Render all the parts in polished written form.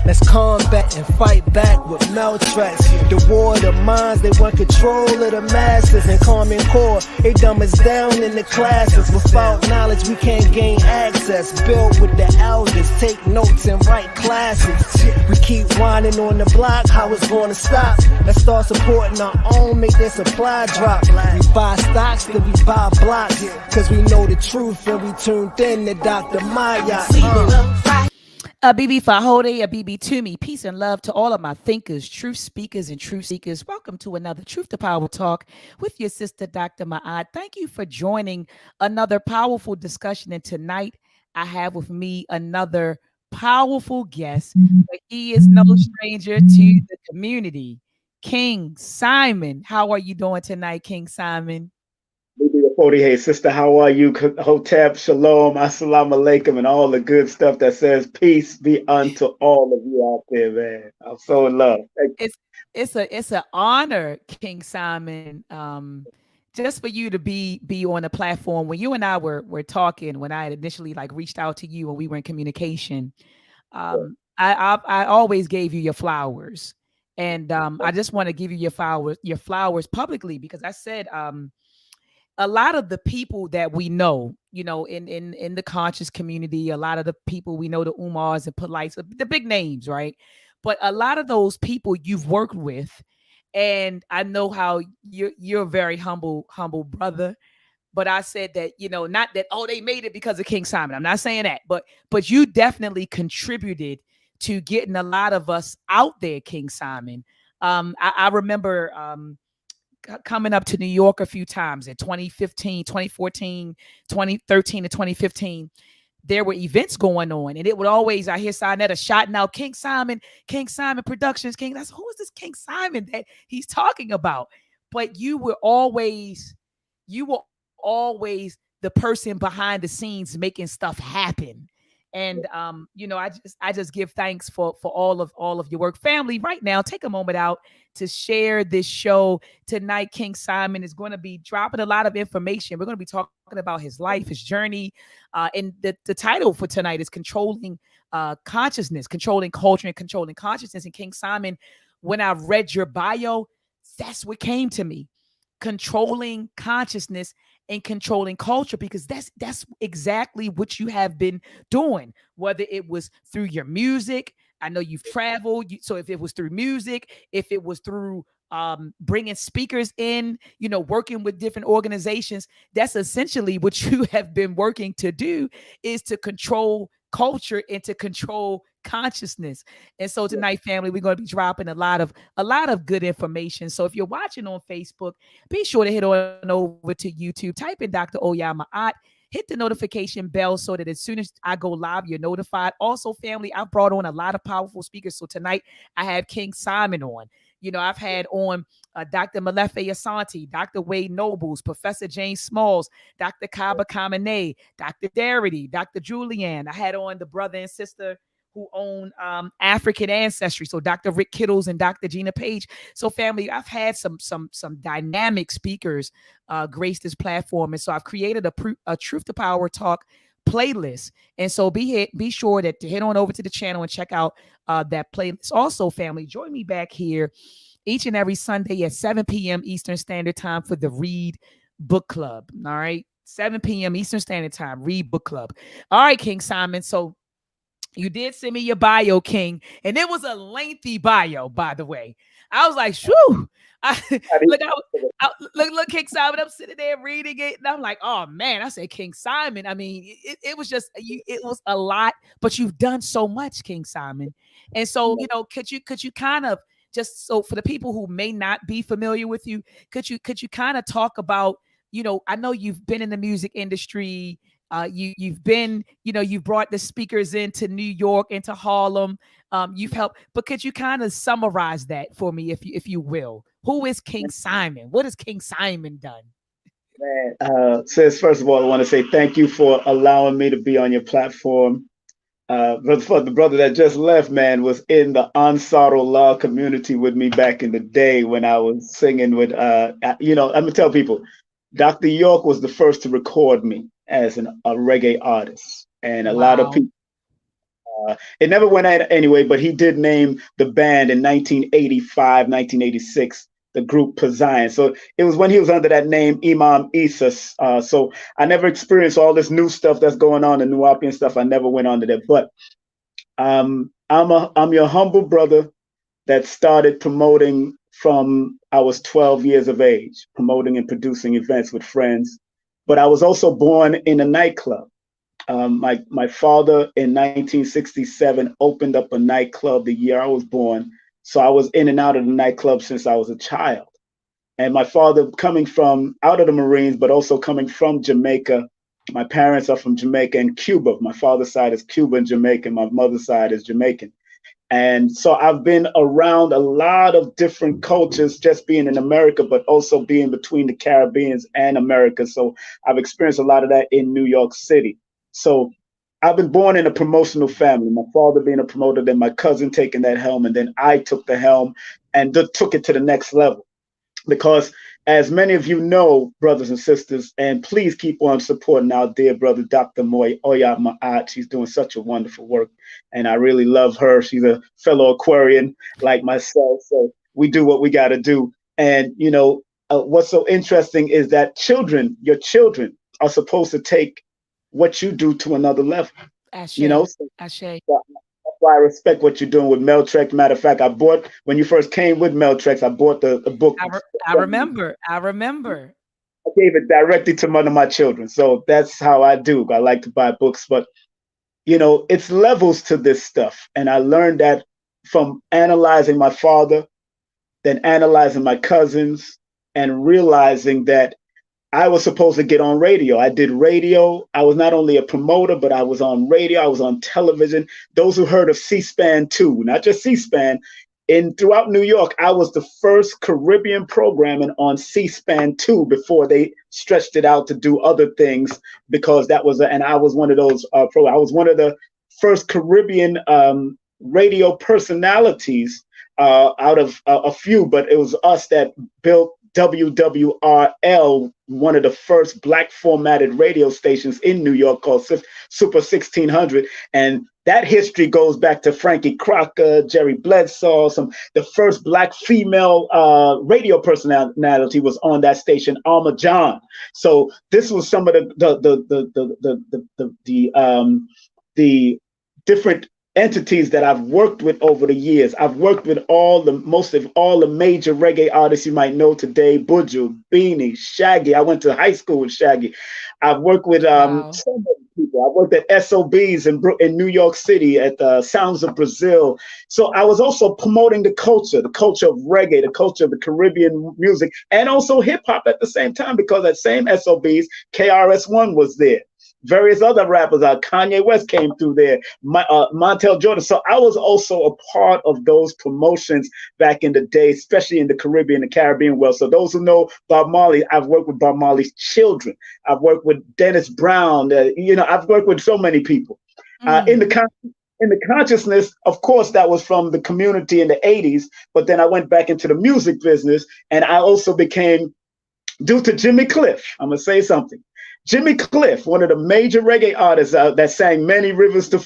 Let's combat and fight back with mouth tracks. The war of the minds, they want control of the masses. And Common Core, they dumb us down in the classes. Without knowledge, we can't gain access. Build with the elders, take notes and write classes. We keep whining on the block, how it's gonna stop? Let's start supporting our own, make their supply drop. We buy stocks, then we buy blocks. Cause we know the truth and we tuned in to Dr. Maat. BB Fahode, a BB to me. Peace and love to all of my thinkers, truth speakers, and truth seekers. Welcome to another Truth to Power Talk with your sister, Dr. Maat. Thank you for joining another powerful discussion. And tonight, I have with me another powerful guest. But he is no stranger to the community. King Simon. How are you doing tonight, King Simon? Hey, sister, how are you? Hotep, shalom, assalamu alaikum, and all the good stuff that says peace be unto all of you out there, man. I'm so in love. It's an honor, King Simon, just for you to be on a platform. When you and I were talking, when I had initially reached out to you and we were in communication, I always gave you your flowers, and I just want to give you your flowers publicly, because I said a lot of the people that we know, in the conscious community, a lot of the people we know, the Umars and Polights, the big names, right? But a lot of those people you've worked with, and I know how you're a very humble brother. But I said that, not that, they made it because of King Simon. I'm not saying that, but you definitely contributed to getting a lot of us out there, King Simon. I remember coming up to New York a few times in 2015, 2014, 2013 to 2015. There were events going on, and it would always, I hear Sinetta shouting out King Simon Productions, King. That's who is this King Simon that he's talking about? But you were always the person behind the scenes making stuff happen. And I just give thanks for all of your work. Family, right now, take a moment out to share this show tonight. King Simon is going to be dropping a lot of information. We're going to be talking about his life, his journey, and the title for tonight is Controlling Consciousness, Controlling Culture, and Controlling Consciousness. And King Simon, when I read your bio, that's what came to me: controlling consciousness and controlling culture, because that's exactly what you have been doing, whether it was through your music. I know you've traveled. So if it was through music, if it was through bringing speakers in, working with different organizations, that's essentially what you have been working to do, is to control culture and to control consciousness. And so tonight, family, we're going to be dropping a lot of good information. So if you're watching on Facebook, be sure to head on over to YouTube, type in Dr. Maat, hit the notification bell so that as soon as I go live, you're notified. Also, family, I've brought on a lot of powerful speakers. So tonight I have King Simon on. I've had on Dr. Malefe Asante, Dr. Wade Nobles, Professor James Smalls, Dr. Kaba Kamene, Dr. Darity, Dr. Julianne. I had on the brother and sister who own African ancestry, so Dr. Rick Kittles and Dr. Gina Page. So family, I've had some dynamic speakers grace this platform, and so I've created a Truth to Power Talk playlist. And so be sure to head on over to the channel and check out that playlist. Also, family, join me back here each and every Sunday at 7 p.m. Eastern Standard Time for the Read Book Club. All right, 7 p.m. Eastern Standard Time, Read Book Club. All right, King Simon. So you did send me your bio, King, and it was a lengthy bio, by the way. I was like, shoo. Look, King Simon, I'm sitting there reading it, and I'm like, oh man, I said King Simon. I mean, it was just, it was a lot, but you've done so much, King Simon. And so, could you kind of, just so for the people who may not be familiar with you, could you kind of talk about, I know you've been in the music industry. You've been, you've brought the speakers into New York, into Harlem. You've helped, but could you kind of summarize that for me, if you will? Who is King Simon? What has King Simon done? Man, sis, first of all, I want to say thank you for allowing me to be on your platform. But for the brother that just left, man, was in the Ansarullah community with me back in the day when I was singing with, I'm gonna tell people, Dr. York was the first to record me as a reggae artist, and a lot of people It never went out anyway, but he did name the band in 1985, 1986, the group Zion. So it was when he was under that name, Imam Isis. So I never experienced all this new stuff that's going on, the New Nuwapian stuff. I never went under that. But I'm your humble brother that started promoting from I was 12 years of age, promoting and producing events with friends. But I was also born in a nightclub. My father in 1967 opened up a nightclub the year I was born. So I was in and out of the nightclub since I was a child. And my father coming from out of the Marines, but also coming from Jamaica. My parents are from Jamaica and Cuba. My father's side is Cuban Jamaican. My mother's side is Jamaican. And so I've been around a lot of different cultures, just being in America, but also being between the Caribbeans and America. So I've experienced a lot of that in New York City. So I've been born in a promotional family, my father being a promoter, then my cousin taking that helm, and then I took the helm and took it to the next level. Because as many of you know, brothers and sisters, and please keep on supporting our dear brother, dr.maat.msu. She's doing such a wonderful work, and I really love her. She's a fellow Aquarian like myself, so we do what we got to do. And, what's so interesting is that your children are supposed to take what you do to another level. Ashe. So that's why I respect what you're doing with Meltrex. Matter of fact, when you first came with Meltrex, I bought the book. I remember. I gave it directly to one of my children. So that's how I do. I like to buy books, but it's levels to this stuff. And I learned that from analyzing my father, then analyzing my cousins, and realizing that I was supposed to get on radio. I did radio. I was not only a promoter, but I was on radio. I was on television. Those who heard of C-SPAN 2, not just C-SPAN, throughout New York, I was the first Caribbean programming on C-SPAN 2 before they stretched it out to do other things, because and I was one of those, I was one of the first Caribbean radio personalities out of a few, but it was us that built WWRL, one of the first black formatted radio stations in New York, called Super 1600. And that history goes back to Frankie Crocker, Jerry Bledsoe. The first black female radio personality was on that station, Alma John. So this was some of the different entities that I've worked with over the years. I've worked with most of all the major reggae artists you might know today: Buju, Beanie, Shaggy. I went to high school with Shaggy. I've worked with so many people. I worked at SOBs in New York City, at Sounds of Brazil. So I was also promoting the culture of reggae, the culture of the Caribbean music, and also hip hop at the same time, because at same SOBs, KRS-One was there. Various other rappers, Kanye West came through there, Montel Jordan. So I was also a part of those promotions back in the day, especially in the Caribbean and Caribbean world. So those who know Bob Marley, I've worked with Bob Marley's children. I've worked with Dennis Brown. I've worked with so many people. In the consciousness, of course, that was from the community in the 80s. But then I went back into the music business, and I also became, due to Jimmy Cliff, I'm going to say something. Jimmy Cliff, one of the major reggae artists that sang Many Rivers to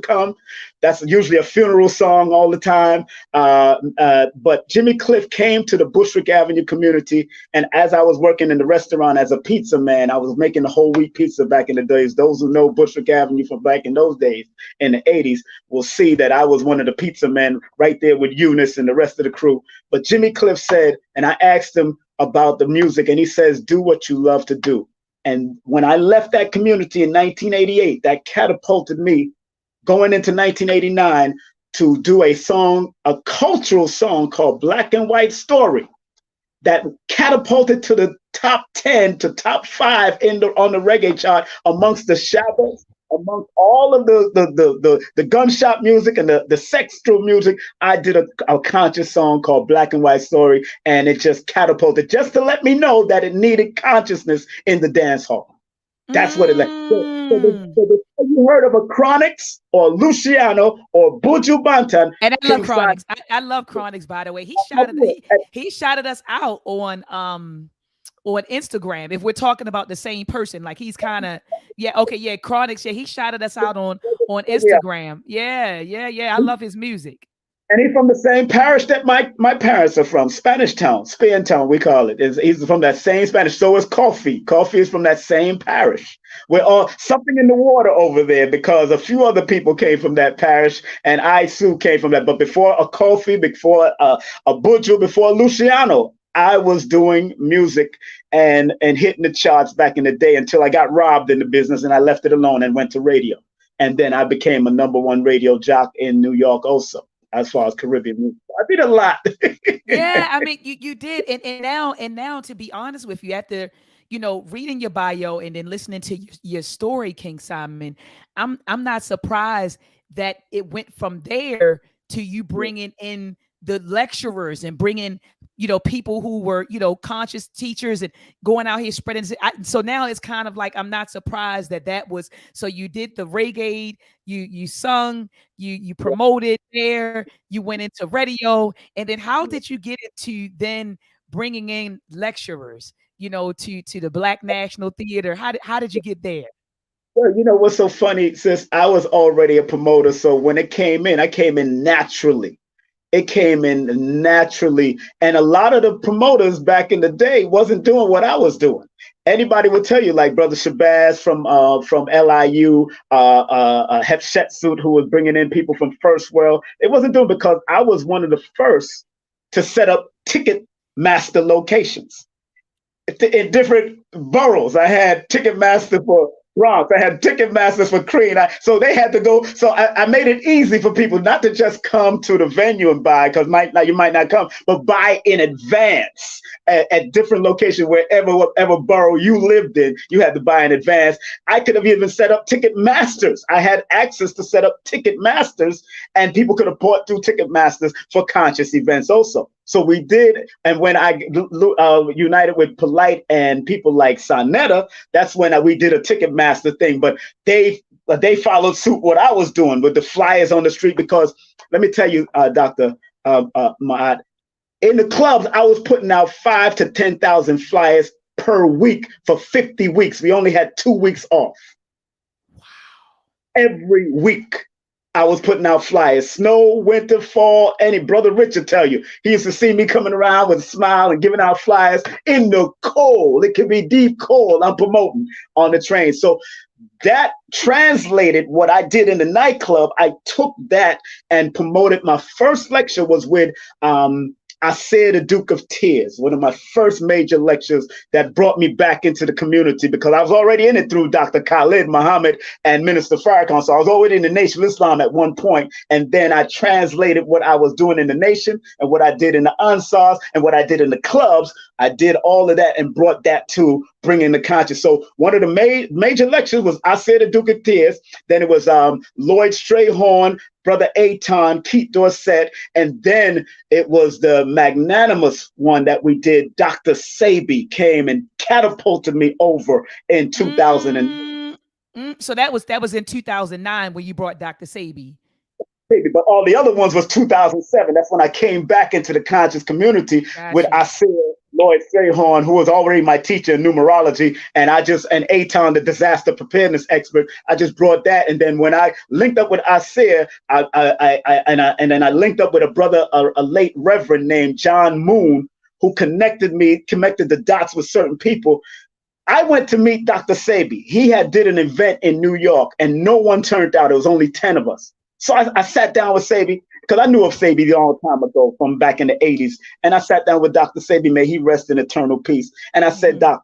Come. That's usually a funeral song all the time. But Jimmy Cliff came to the Bushwick Avenue community. And as I was working in the restaurant as a pizza man, I was making the whole wheat pizza back in the days. Those who know Bushwick Avenue from back in those days in the 80s will see that I was one of the pizza men right there with Eunice and the rest of the crew. But Jimmy Cliff said, and I asked him about the music, and he says, do what you love to do. And when I left that community in 1988, that catapulted me going into 1989 to do a cultural song called Black and White Story, that catapulted to the top 10 to top 5 on the reggae chart, amongst the Shabbos, amongst all of the gunshot music and the sexual music. I did a conscious song called Black and White Story, and it just catapulted, just to let me know that it needed consciousness in the dance hall. That's what it like. So you heard of a Chronix or Luciano or Buju Banton. And I love Chronix. I love Chronix, by the way. He shouted us out on on Instagram, if we're talking about the same person. Like he's kind of, yeah, okay, yeah, Chronix, yeah, he shouted us out on Yeah. Instagram. Yeah, yeah, yeah. I love his music. And he's from the same parish that my parents are from, Spanish Town, Spain Town, we call it. He's from that same Spanish. So is Coffee. Coffee is from that same parish. We're all something in the water over there because a few other people came from that parish, and I too came from that. But before a Coffee, before a Budjo, before Luciano, I was doing music and hitting the charts back in the day until I got robbed in the business and I left it alone and went to radio. And then I became a #1 radio jock in New York also, as far as Caribbean music. I did a lot. Yeah, I mean, you did, and now, to be honest with you, after reading your bio and then listening to your story, King Simon, I'm not surprised that it went from there to you bringing in the lecturers and bringing people who were conscious teachers and going out here spreading. So now it's kind of like I'm not surprised that was. So you did the reggae, you sung, you promoted there, you went into radio, and then how did you get into then bringing in lecturers, to the Black National Theater? How did you get there? Well, you know what's so funny, sis? I was already a promoter, so when it came in, I came in naturally. It came in naturally, and a lot of the promoters back in the day wasn't doing what I was doing. Anybody would tell you, like Brother Shabazz from LIU, Hepshetsuit, who was bringing in people from First World. It wasn't doing because I was one of the first to set up ticket master locations in different boroughs. I had Ticketmaster for Bronx. I had Ticketmasters for Creed. So they had to go. So I made it easy for people not to just come to the venue and buy, because you might not come, but buy in advance at different locations, whatever borough you lived in. You had to buy in advance. I could have even set up Ticketmasters. I had access to set up Ticketmasters, and people could have bought through Ticketmasters for conscious events also. So we did, and when I united with Polight and people like Sonetta, that's when we did a Ticketmaster thing. But they followed suit what I was doing with the flyers on the street, because let me tell you, dr.maat, in the clubs, I was putting out 5,000 to 10,000 flyers per week for 50 weeks. We only had 2 weeks off. Wow. Every week. I was putting out flyers, snow, winter, fall. Any Brother Richard tell you, he used to see me coming around with a smile and giving out flyers in the cold. It could be deep cold. I'm promoting on the train. So that translated what I did in the nightclub. I took that and promoted. My first lecture was with I said the Duke of Tears, one of my first major lectures that brought me back into the community, because I was already in it through Dr. Khalid Muhammad and Minister Farrakhan. So I was already in the Nation of Islam at one point, and then I translated what I was doing in the nation and what I did in the Ansars and what I did in the clubs. I did all of that and brought that to bringing the conscious. So one of the major lectures was I said the Duke of Tears. Then it was Lloyd Strayhorn, Brother Aton, Keith Dorset, and then it was the magnanimous one that we did. Dr. Sebi came and catapulted me over in 2000. So that was in 2009 when you brought Dr. Sebi. But all the other ones was 2007. That's when I came back into the conscious community with Asir Lloyd Strayhorn, who was already my teacher in numerology, and Aton, the disaster preparedness expert. I just brought that, and then when I linked up with Asir, and then I linked up with a brother, a late reverend named John Moon, who connected the dots with certain people. I went to meet Dr. Sebi. He did an event in New York, and no one turned out. It was only 10 of us. So I sat down with Sebi, because I knew of Sebi a long time ago from back in the 80s. And I sat down with Dr. Sebi, may he rest in eternal peace. And I said, Doc,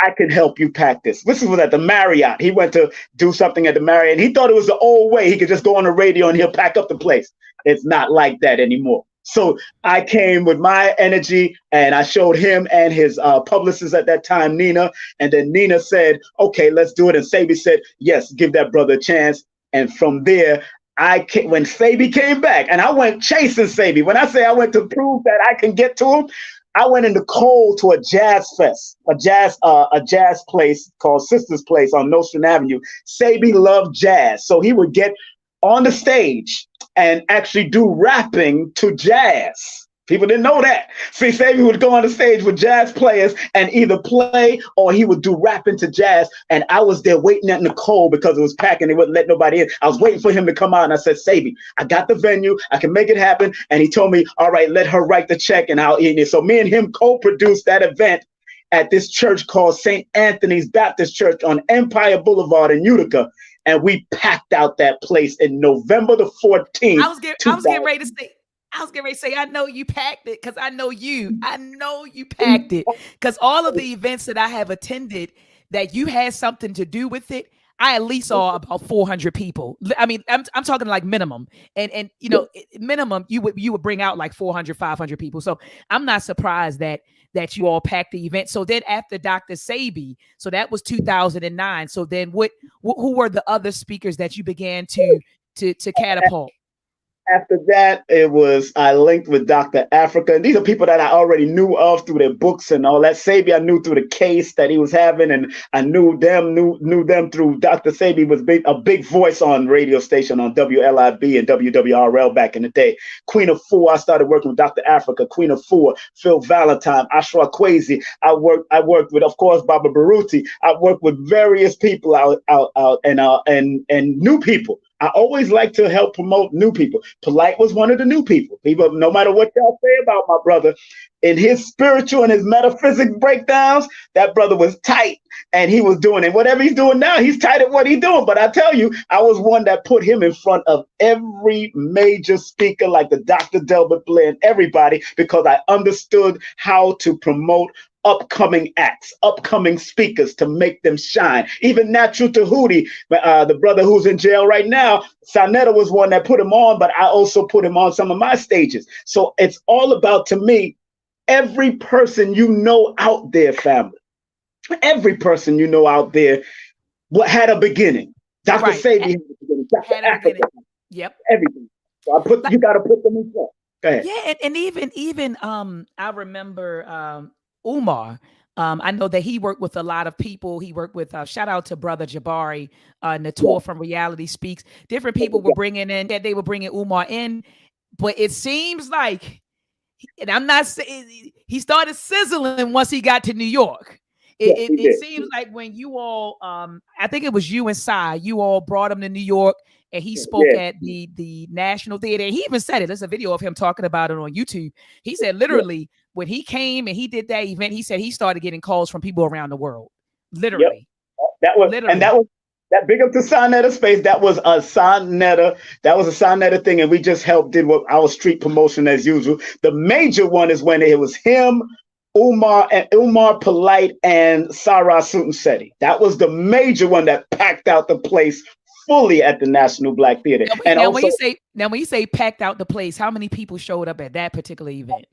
I can help you pack this. This was at the Marriott. He went to do something at the Marriott, and he thought it was the old way. He could just go on the radio and he'll pack up the place. It's not like that anymore. So I came with my energy, and I showed him and his publicist at that time, Nina. And then Nina said, okay, let's do it. And Sebi said, yes, give that brother a chance. And from there, when Sebi came back, and I went chasing Sebi. When I say I went to prove that I can get to him, I went in the cold to a jazz fest, a jazz place called Sisters Place on Nostrand Avenue. Sebi loved jazz, so he would get on the stage and actually do rapping to jazz. People didn't know that. See, Sebi would go on the stage with jazz players and either play or he would do rap into jazz. And I was there waiting at Nicole because it was packed and they wouldn't let nobody in. I was waiting for him to come out and I said, Sebi, I got the venue. I can make it happen. And he told me, all right, let her write the check and I'll eat it. So me and him co-produced that event at this church called St. Anthony's Baptist Church on Empire Boulevard in Utica. And we packed out that place in November the 14th. I was getting ready to say, I know you packed it because I know you packed it because all of the events that I have attended that you had something to do with it, I at least saw about 400 people. I mean, I'm talking like minimum and you know, minimum you would bring out like 400, 500 people. So I'm not surprised that you all packed the event. So then after Dr. Sebi, so that was 2009. So then who were the other speakers that you began to catapult? After that, I linked with Dr. Afrika. And these are people that I already knew of through their books and all that. Sebi, I knew through the case that he was having, and I knew them through Dr. Sebi was a big voice on radio station on WLIB and WWRL back in the day. Queen Afua, I started working with Dr. Afrika, Queen Afua, Phil Valentine, Ashra Kwesi. I worked with, of course, Baba Baruti. I worked with various people out and new people. I always like to help promote new people. Polight was one of the new people. People, no matter what y'all say about my brother, in his spiritual and his metaphysics breakdowns, that brother was tight and he was doing it. Whatever he's doing now, he's tight at what he's doing. But I tell you, I was one that put him in front of every major speaker like the Dr. Delbert Blair and everybody because I understood how to promote upcoming acts, upcoming speakers to make them shine. Even Natural Tahuti, the brother who's in jail right now, Sanetta was one that put him on, but I also put him on some of my stages. So it's all about, to me, every person you know out there, family, every person you know out there had a beginning. Dr. Right. Sebi had a beginning. Dr. Afrika, yep. Everything. So you got to put them in front. Go ahead. Yeah, and even I remember Umar. I know that he worked with a lot of people. He worked with shout out to Brother Jabari, Nator from Reality Speaks. Different people were bringing in that they were bringing Umar in, but it seems like, and I'm not saying he started sizzling once he got to New York. It seems like when you all, I think it was you and Sai, you all brought him to New York. And he spoke at the National Theater. And he even said it. There's a video of him talking about it on YouTube. He said literally when he came and he did that event, he said he started getting calls from people around the world. Literally. That was that big up to Sonetta Space. That was a Sonetta thing. And we just did what our street promotion as usual. The major one is when it was him, Umar Polight, and Sarah Sutton-Seti. That was the major one that packed out the place fully at the National Black Theater. Now, when you say packed out the place, how many people showed up at that particular event?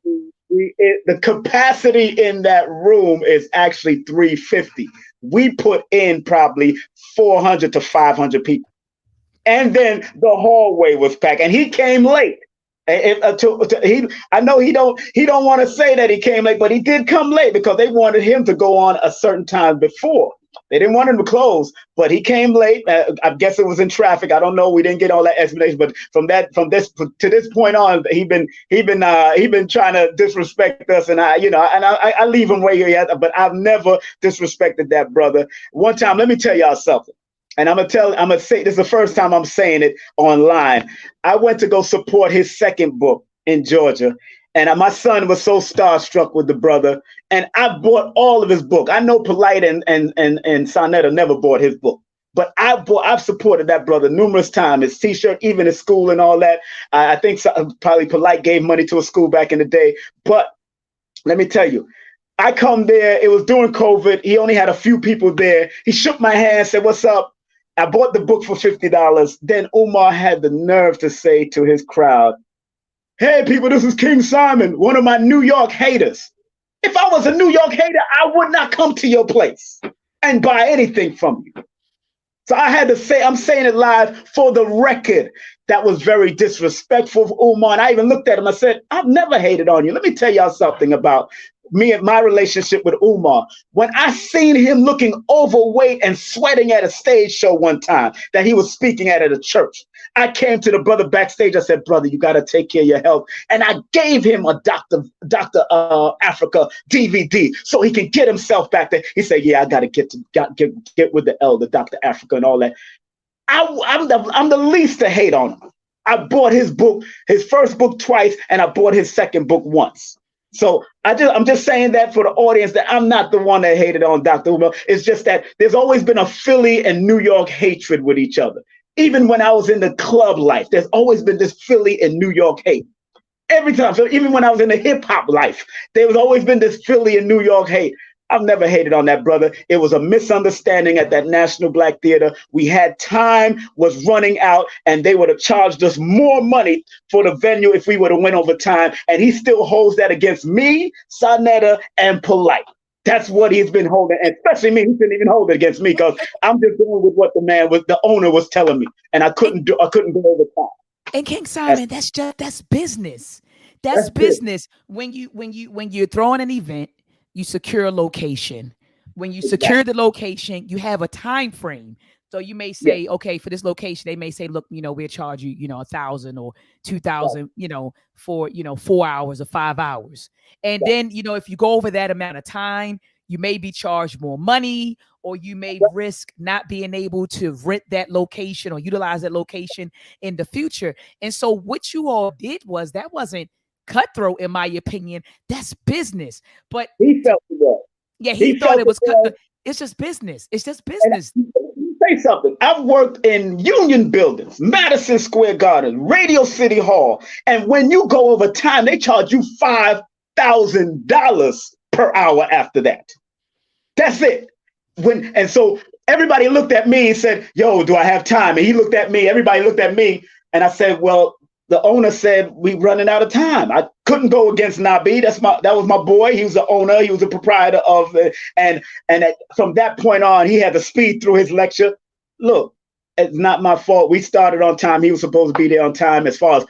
The capacity in that room is actually 350. We put in probably 400 to 500 people, and then the hallway was packed. And he came late. I know he don't want to say that he came late, but he did come late because they wanted him to go on a certain time before. They didn't want him to close, but he came late. I guess it was in traffic. I don't know. We didn't get all that explanation, but from this point on, he been trying to disrespect us, and I leave him where he at. But I've never disrespected that brother. One time, let me tell y'all something, and I'm gonna say this is the first time I'm saying it online. I went to go support his second book in Georgia. And my son was so starstruck with the brother, and I bought all of his book. I know Polight and Sonetta never bought his book, but I've supported that brother numerous times. His T-shirt, even his school and all that. I think probably Polight gave money to a school back in the day. But let me tell you, I come there. It was during COVID. He only had a few people there. He shook my hand, said, "What's up?" I bought the book for $50. Then Umar had the nerve to say to his crowd, "Hey, people, this is King Simon, one of my New York haters. If I was a New York hater, I would not come to your place and buy anything from you." So I had to say, I'm saying it live for the record. That was very disrespectful of Umar. And I even looked at him. I said, "I've never hated on you. Let me tell y'all something about me and my relationship with Umar. When I seen him looking overweight and sweating at a stage show one time that he was speaking at a church, I came to the brother backstage. I said, brother, you got to take care of your health. And I gave him a Dr. Afrika DVD so he can get himself back there. He said, yeah, I got to get with the elder, Dr. Afrika and all that. I'm the least to hate on him. I bought his book, his first book twice, and I bought his second book once. So I'm just saying that for the audience, that I'm not the one that hated on Dr. Umar. It's just that there's always been a Philly and New York hatred with each other. Even when I was in the club life, there's always been this Philly and New York hate. Every time. So even when I was in the hip hop life, there's always been this Philly and New York hate. I've never hated on that brother. It was a misunderstanding at that National Black Theater. We had time was running out, and they would have charged us more money for the venue if we would have went over time. And he still holds that against me, Sonetta, and Polight. That's what he's been holding, and especially me. He didn't even hold it against me because I'm just going with what the owner was telling me, and I couldn't go over time. And King Simon, that's business. That's business. When you're throwing an event, you secure a location. When you secure the location, you have a time frame. So you may say, okay, for this location, they may say, look, we'll charge you, 1,000 or 2,000, for 4 hours or 5 hours. And then, if you go over that amount of time, you may be charged more money, or you may risk not being able to rent that location or utilize that location in the future. And so what you all did that wasn't cutthroat, in my opinion. That's business. But he felt it was. Yeah, he thought it was cutthroat. It's just business. It's just business. Say something. I've worked in union buildings, Madison Square Garden, Radio City Hall, and when you go over time, they charge you $5,000 per hour after that. That's it. And so everybody looked at me and said, yo, do I have time? And he looked at me, everybody looked at me, and I said, well, the owner said we running out of time. I couldn't go against Nabi. That was my boy. He was the owner. He was the proprietor of it. From that point on, he had to speed through his lecture. Look, it's not my fault. We started on time. He was supposed to be there on time as far as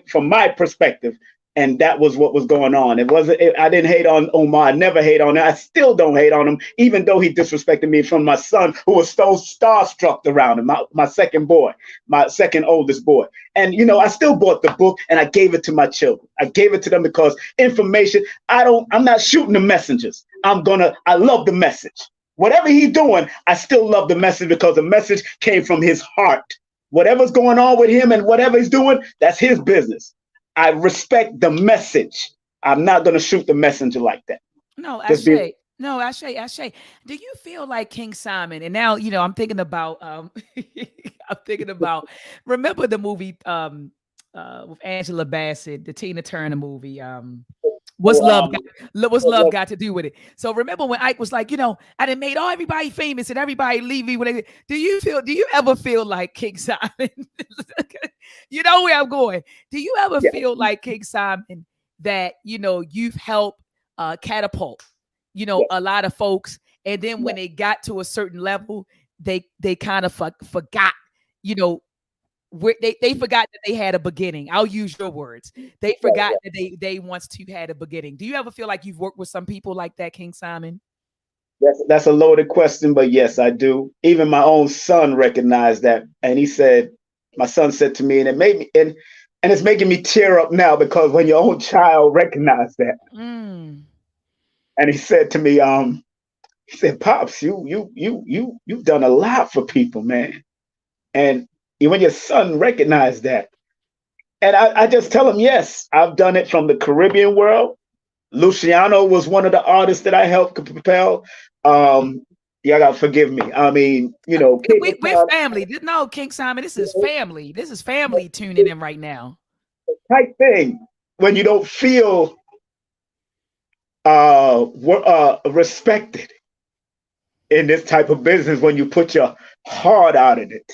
from my perspective. And that was what was going on. I didn't hate on Umar. I never hate on him. I still don't hate on him, even though he disrespected me from my son, who was so starstruck around him, my second boy, my second oldest boy. And, I still bought the book and I gave it to my children. I gave it to them because information, I'm not shooting the messengers. I love the message. Whatever he's doing, I still love the message because the message came from his heart. Whatever's going on with him and whatever he's doing, that's his business. I respect the message. I'm not going to shoot the messenger like that. No, Ashay. Do you feel like King Simon? And now, I'm thinking about, remember the movie with Angela Bassett, the Tina Turner movie, What's love got to do with it? So remember when Ike was like, I done made everybody famous and everybody leave me. Do you ever feel like King Simon? You know where I'm going. Do you ever feel like King Simon that, you've helped catapult, a lot of folks. And then when they got to a certain level, they kind of forgot, they forgot that they had a beginning. I'll use your words. They forgot that they once too had a beginning. Do you ever feel like you've worked with some people like that, King Simon? That's a loaded question, but yes, I do. Even my own son recognized that, and my son said to me, and it made me, and it's making me tear up now because when your own child recognized that, and he said to me, he said, "Pops, you've done a lot for people, man," and when your son recognized that, and I just tell him, yes, I've done it from the Caribbean world. Luciano was one of the artists that I helped propel. Y'all gotta forgive me. I mean, we're family. No, King Simon, this is family. This is family tuning in right now. Type thing when you don't feel respected in this type of business, when you put your heart out in it.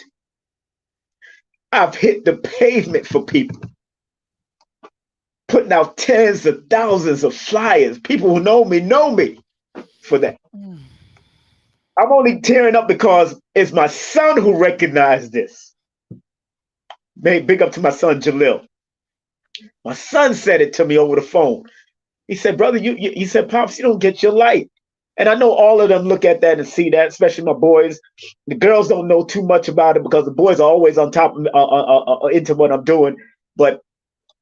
I've hit the pavement for people, putting out tens of thousands of flyers. People who know me for that. I'm only tearing up because it's my son who recognized this. Big up to my son, Jalil. My son said it to me over the phone. He said, brother, he said, Pops, you don't get your light. And I know all of them look at that and see that, especially my boys. The girls don't know too much about it because the boys are always on top of into what I'm doing. But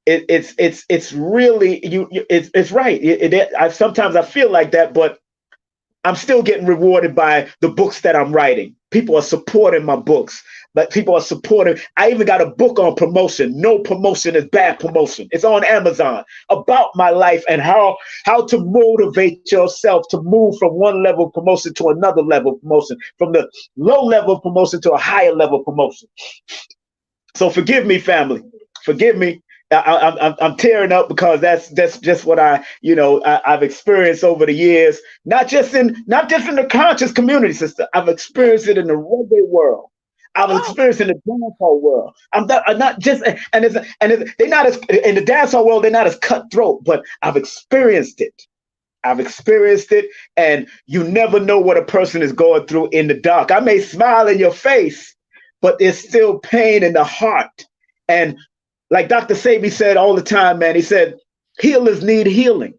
it's really it's right. Sometimes I feel like that, but I'm still getting rewarded by the books that I'm writing. People are supporting my books, but people are supporting. I even got a book on promotion. No promotion is bad promotion. It's on Amazon about my life and how to motivate yourself to move from one level of promotion to another level of promotion, from the low level of promotion to a higher level of promotion. So forgive me, family. Forgive me. I'm tearing up because that's just what I've experienced over the years. Not just in the conscious community, sister. I've experienced it in the reggae world. I've experienced it in the dancehall world. I'm not just they're not as in the dancehall world. They're not as cutthroat, but I've experienced it. I've experienced it, and you never know what a person is going through in the dark. I may smile in your face, but there's still pain in the heart. And like Dr. Sebi said all the time, man, he said, healers need healing.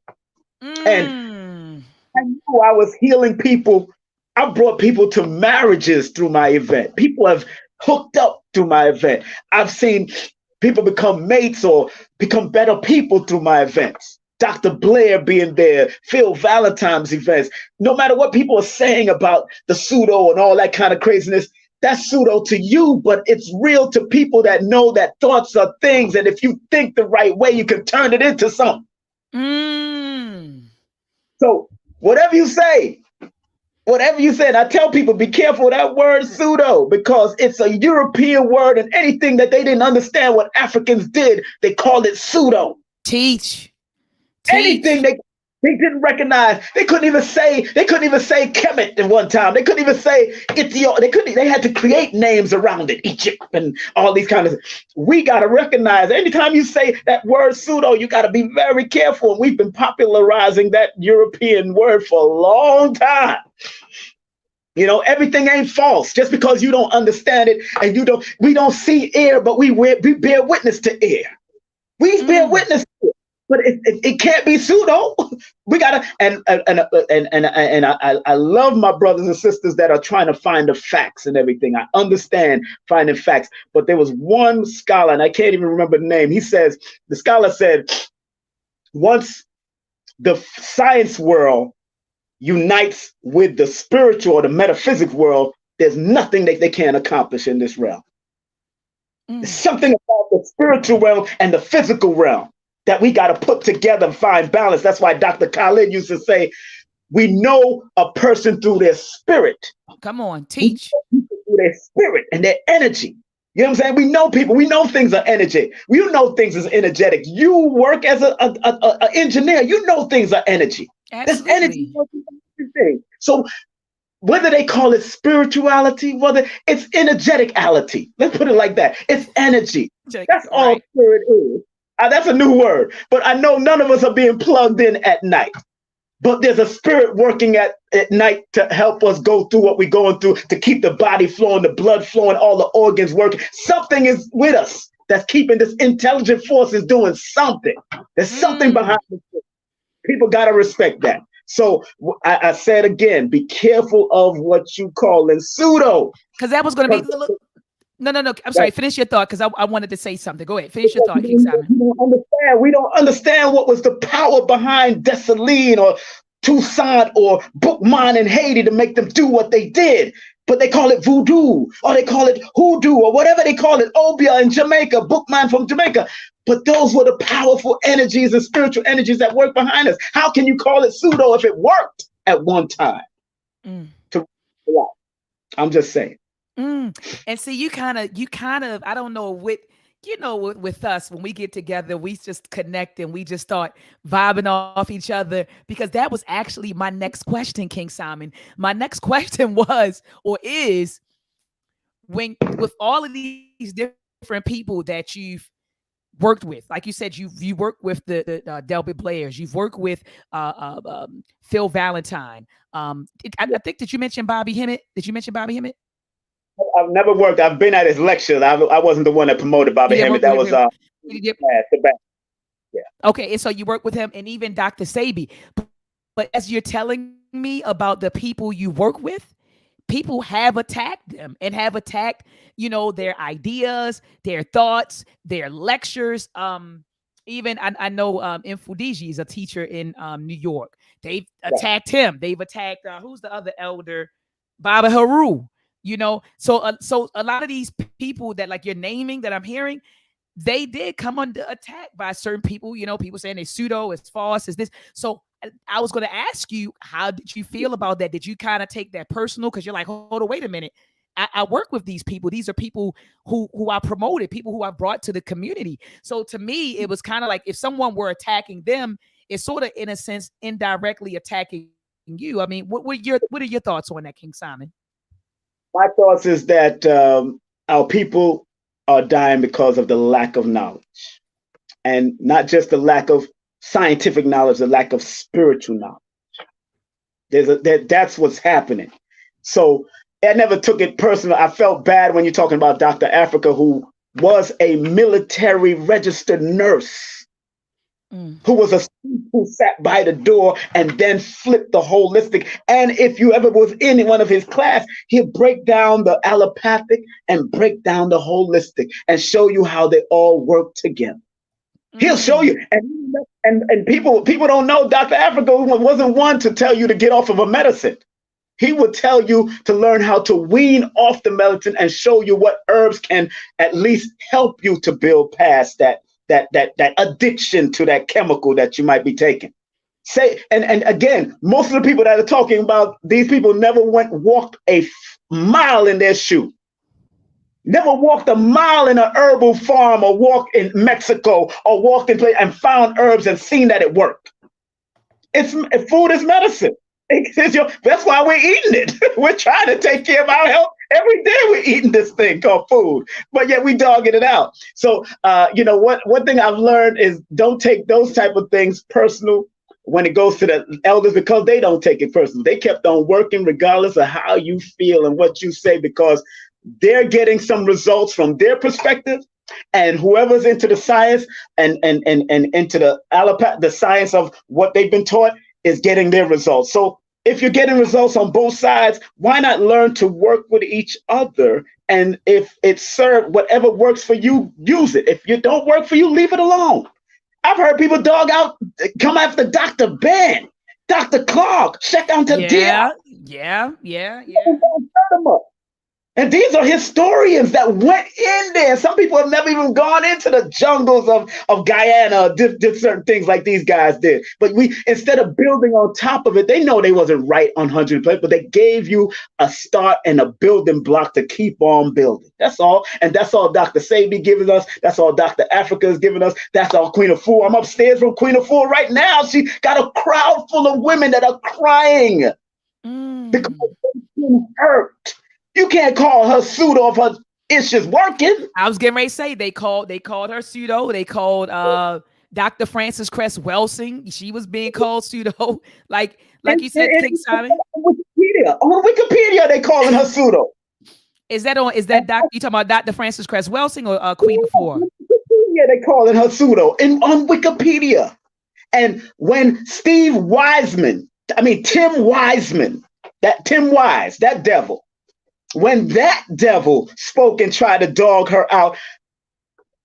And I knew I was healing people. I brought people to marriages through my event. People have hooked up through my event. I've seen people become mates or become better people through my events. Dr. Blair being there, Phil Valentine's events. No matter what people are saying about the pseudo and all that kind of craziness, that's pseudo to you, but it's real to people that know that thoughts are things. And if you think the right way, you can turn it into something. So whatever you say, and I tell people, be careful of that word pseudo, because it's a European word, and anything that they didn't understand what Africans did, they called it pseudo. Teach. Anything they didn't recognize. They couldn't even say Kemet at one time. They couldn't even say Ethiopia. They had to create names around it, Egypt and all these kind of things. We got to recognize anytime you say that word pseudo, you got to be very careful. And we've been popularizing that European word for a long time. You know, everything ain't false just because you don't understand it, and we don't see air, but we bear witness to air. We bear witness to it. But it can't be pseudo. We gotta and I love my brothers and sisters that are trying to find the facts and everything. I understand finding facts, but there was one scholar, and I can't even remember the name. The scholar said, once the science world unites with the spiritual or the metaphysics world, there's nothing that they can't accomplish in this realm. There's something about the spiritual realm and the physical realm that we got to put together and find balance. That's why Dr. Khalid used to say, we know a person through their spirit. Come on, teach. Through their spirit and their energy. You know what I'm saying? We know people. We know things are energy. You know things is energetic. You work as an engineer. You know things are energy. Absolutely. There's energy for everything. So whether they call it spirituality, whether it's energeticality, let's put it like that. It's energy. That's all spirit is. That's a new word, but I know none of us are being plugged in at night. But there's a spirit working at night to help us go through what we're going through, to keep the body flowing, the blood flowing, all the organs working. Something is with us that's keeping this intelligent force is doing something. There's something behind this. People got to respect that. So I said again, be careful of what you call in pseudo. Because that was going to be... No. I'm sorry. Finish your thought, because I wanted to say something. Go ahead. Finish your thought, King Simon. We don't understand what was the power behind Dessalines or Toussaint or Bookman in Haiti to make them do what they did. But they call it voodoo, or they call it hoodoo, or whatever they call it, Obia in Jamaica, Bookman from Jamaica. But those were the powerful energies and spiritual energies that work behind us. How can you call it pseudo if it worked at one time? I'm just saying. And see, you kind of, I don't know what, with us, when we get together, we just connect and we just start vibing off each other, because that was actually my next question, King Simon. My next question was, or is, with all of these different people that you've worked with, like you said, you worked with the Delbert Blairs, you've worked with Phil Valentine. I think, did you mention Bobby Hemmett? Did you mention Bobby Hemmett? I've never worked. I've been at his lectures. I wasn't the one that promoted Bobby Hemmett. That was Sebastian. Yeah. Okay, and so you work with him, and even Dr. Sebi. But as you're telling me about the people you work with, people have attacked them and have attacked, their ideas, their thoughts, their lectures. Even I know Infudiji is a teacher in New York. They've attacked him. They've attacked who's the other elder, Baba Haru. So a lot of these people that like you're naming that I'm hearing, they did come under attack by certain people. People saying they pseudo, it's false, is this. So I was going to ask you, how did you feel about that? Did you kind of take that personal? Because you're like, hold on, wait a minute. I work with these people. These are people who I promoted, people who I brought to the community. So to me, it was kind of like if someone were attacking them, it's sort of in a sense indirectly attacking you. I mean, what are your thoughts on that, King Simon? My thoughts is that our people are dying because of the lack of knowledge, and not just the lack of scientific knowledge, the lack of spiritual knowledge. That's what's happening. So I never took it personal. I felt bad when you're talking about Dr. Afrika, who was a military registered nurse, who was a who sat by the door and then flipped the holistic. And if you ever was in one of his class, he'd break down the allopathic and break down the holistic and show you how they all work together. He'll show you. And people don't know Dr. Afrika wasn't one to tell you to get off of a medicine. He would tell you to learn how to wean off the medicine and show you what herbs can at least help you to build past that addiction to that chemical that you might be taking. And again, most of the people that are talking about these people never walked a mile in their shoe. Never walked a mile in an herbal farm or walked in Mexico or walked in place and found herbs and seen that it worked. Food is medicine. That's why we're eating it. We're trying to take care of our health. Every day we're eating this thing called food, but yet we dogging it out. So, one thing I've learned is don't take those type of things personal when it goes to the elders, because they don't take it personal. They kept on working regardless of how you feel and what you say, because they're getting some results from their perspective. And whoever's into the science and into the science of what they've been taught is getting their results. So if you're getting results on both sides, why not learn to work with each other? And if it serves, whatever works for you, use it. If it don't work for you, leave it alone. I've heard people come after Dr. Ben, Dr. Clark, check out to Yeah. And these are historians that went in there. Some people have never even gone into the jungles of Guyana, did certain things like these guys did. But instead of building on top of it, they know they wasn't right on 100%, but they gave you a start and a building block to keep on building. That's all. And that's all Dr. Sebi giving us. That's all Dr. Afrika is giving us. That's all Queen Afua. I'm upstairs from Queen Afua right now. She got a crowd full of women that are crying because they've been hurt. You can't call her pseudo if her issues working. I was getting ready to say they called her pseudo. They called Dr. Frances Cress Welsing. She was being called pseudo. Like you said, King Simon. On Wikipedia, they calling her pseudo. Is that Dr. You talking about Dr. Frances Cress Welsing or Queen Afua? Yeah, they calling her pseudo on Wikipedia. And when Tim Wise, that devil. When that devil spoke and tried to dog her out,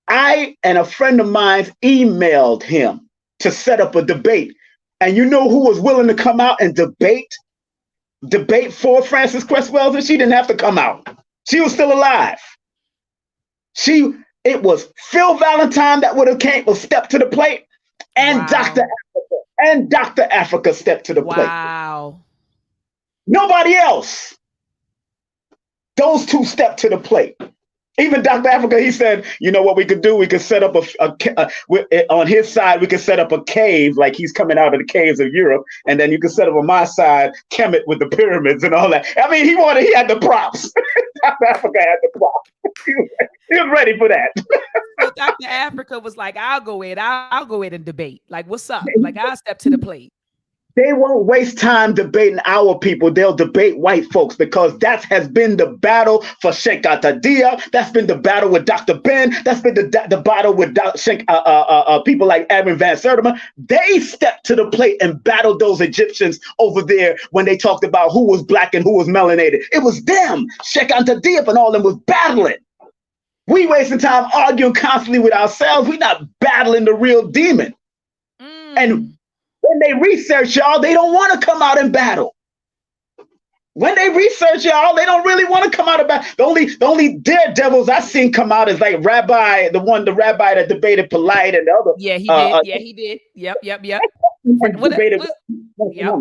I and a friend of mine emailed him to set up a debate. And you know who was willing to come out and debate for Frances Cress Welsing? She didn't have to come out. She was still alive. It was Phil Valentine that would have stepped to the plate, and wow. Dr. Afrika stepped to the plate. Wow. Nobody else. Those two stepped to the plate. Even Dr. Afrika, he said, you know what we could do? We could set up on his side, we could set up a cave, like he's coming out of the caves of Europe. And then you could set up on my side, Kemet with the pyramids and all that. I mean, he had the props. Dr. Afrika had the props. He was ready for that. So Dr. Afrika was like, I'll go in and debate. Like, what's up? Like, I'll step to the plate. They won't waste time debating our people. They'll debate white folks because that has been the battle for Sheikh Atadia. That's been the battle with Dr. Ben. That's been the battle with people like Aaron Van Sertima. They stepped to the plate and battled those Egyptians over there when they talked about who was black and who was melanated. It was them. Sheikh Atadia and all them was battling. We wasting time arguing constantly with ourselves. We're not battling the real demon. And when they research y'all, they don't want to come out and battle. When they research y'all, they don't really want to come out and battle. The only daredevils I've seen come out is like the rabbi that debated Polight and the other. Yeah, he did. He did. Yep. Debated, yep.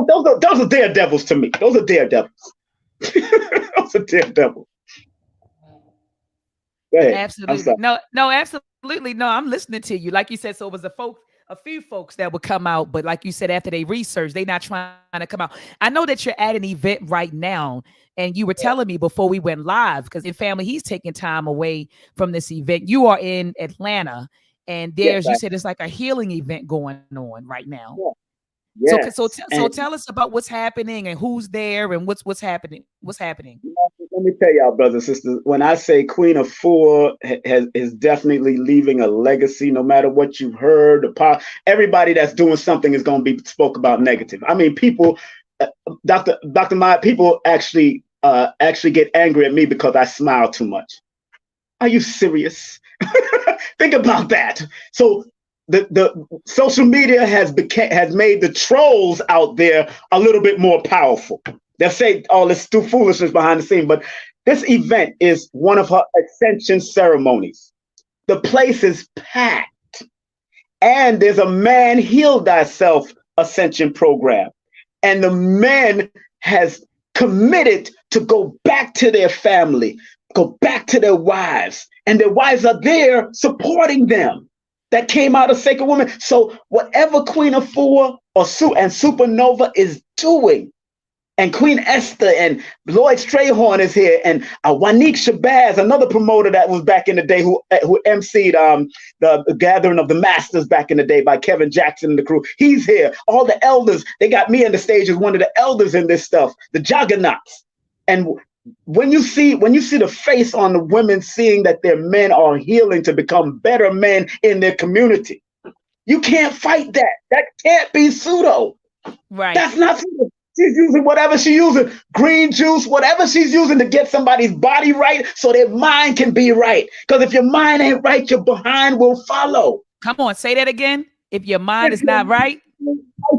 Those are daredevils to me. Those are daredevils. Those are daredevils. Go ahead. Absolutely. No, absolutely. No, I'm listening to you. Like you said, so it was a few folks that would come out, but like you said, after they research, they're not trying to come out. I know that you're at an event right now, and you were telling me before we went live, because in family, he's taking time away from this event. You are in Atlanta, and you said it's like a healing event going on right now. Yeah. Yes. So tell us about what's happening and who's there and what's happening. What's happening? Let me tell y'all, brothers and sisters, when I say Queen Afua is definitely leaving a legacy, no matter what you've heard, everybody that's doing something is going to be spoke about negative. I mean, people, dr.maat, people actually get angry at me because I smile too much. Are you serious? Think about that. So the social media has made the trolls out there a little bit more powerful. They'll say all this foolishness behind the scene, but this event is one of her ascension ceremonies. The place is packed, and there's a man heal thyself ascension program, and the man has committed to go back to their family, go back to their wives, and their wives are there supporting them. That came out of Sacred Woman. So whatever Queen Afua and Supernova is doing, and Queen Esther and Lloyd Strayhorn is here, and Wanique Shabazz, another promoter that was back in the day who emceed the Gathering of the Masters back in the day by Kevin Jackson and the crew. He's here. All the elders, they got me on the stage as one of the elders in this stuff, the juggernauts. And when you see the face on the women seeing that their men are healing to become better men in their community, you can't fight that. That can't be pseudo. Right. That's not pseudo. She's using whatever she's using, green juice, whatever she's using to get somebody's body right so their mind can be right. Because if your mind ain't right, your behind will follow. Come on, say that again. If your mind is not right,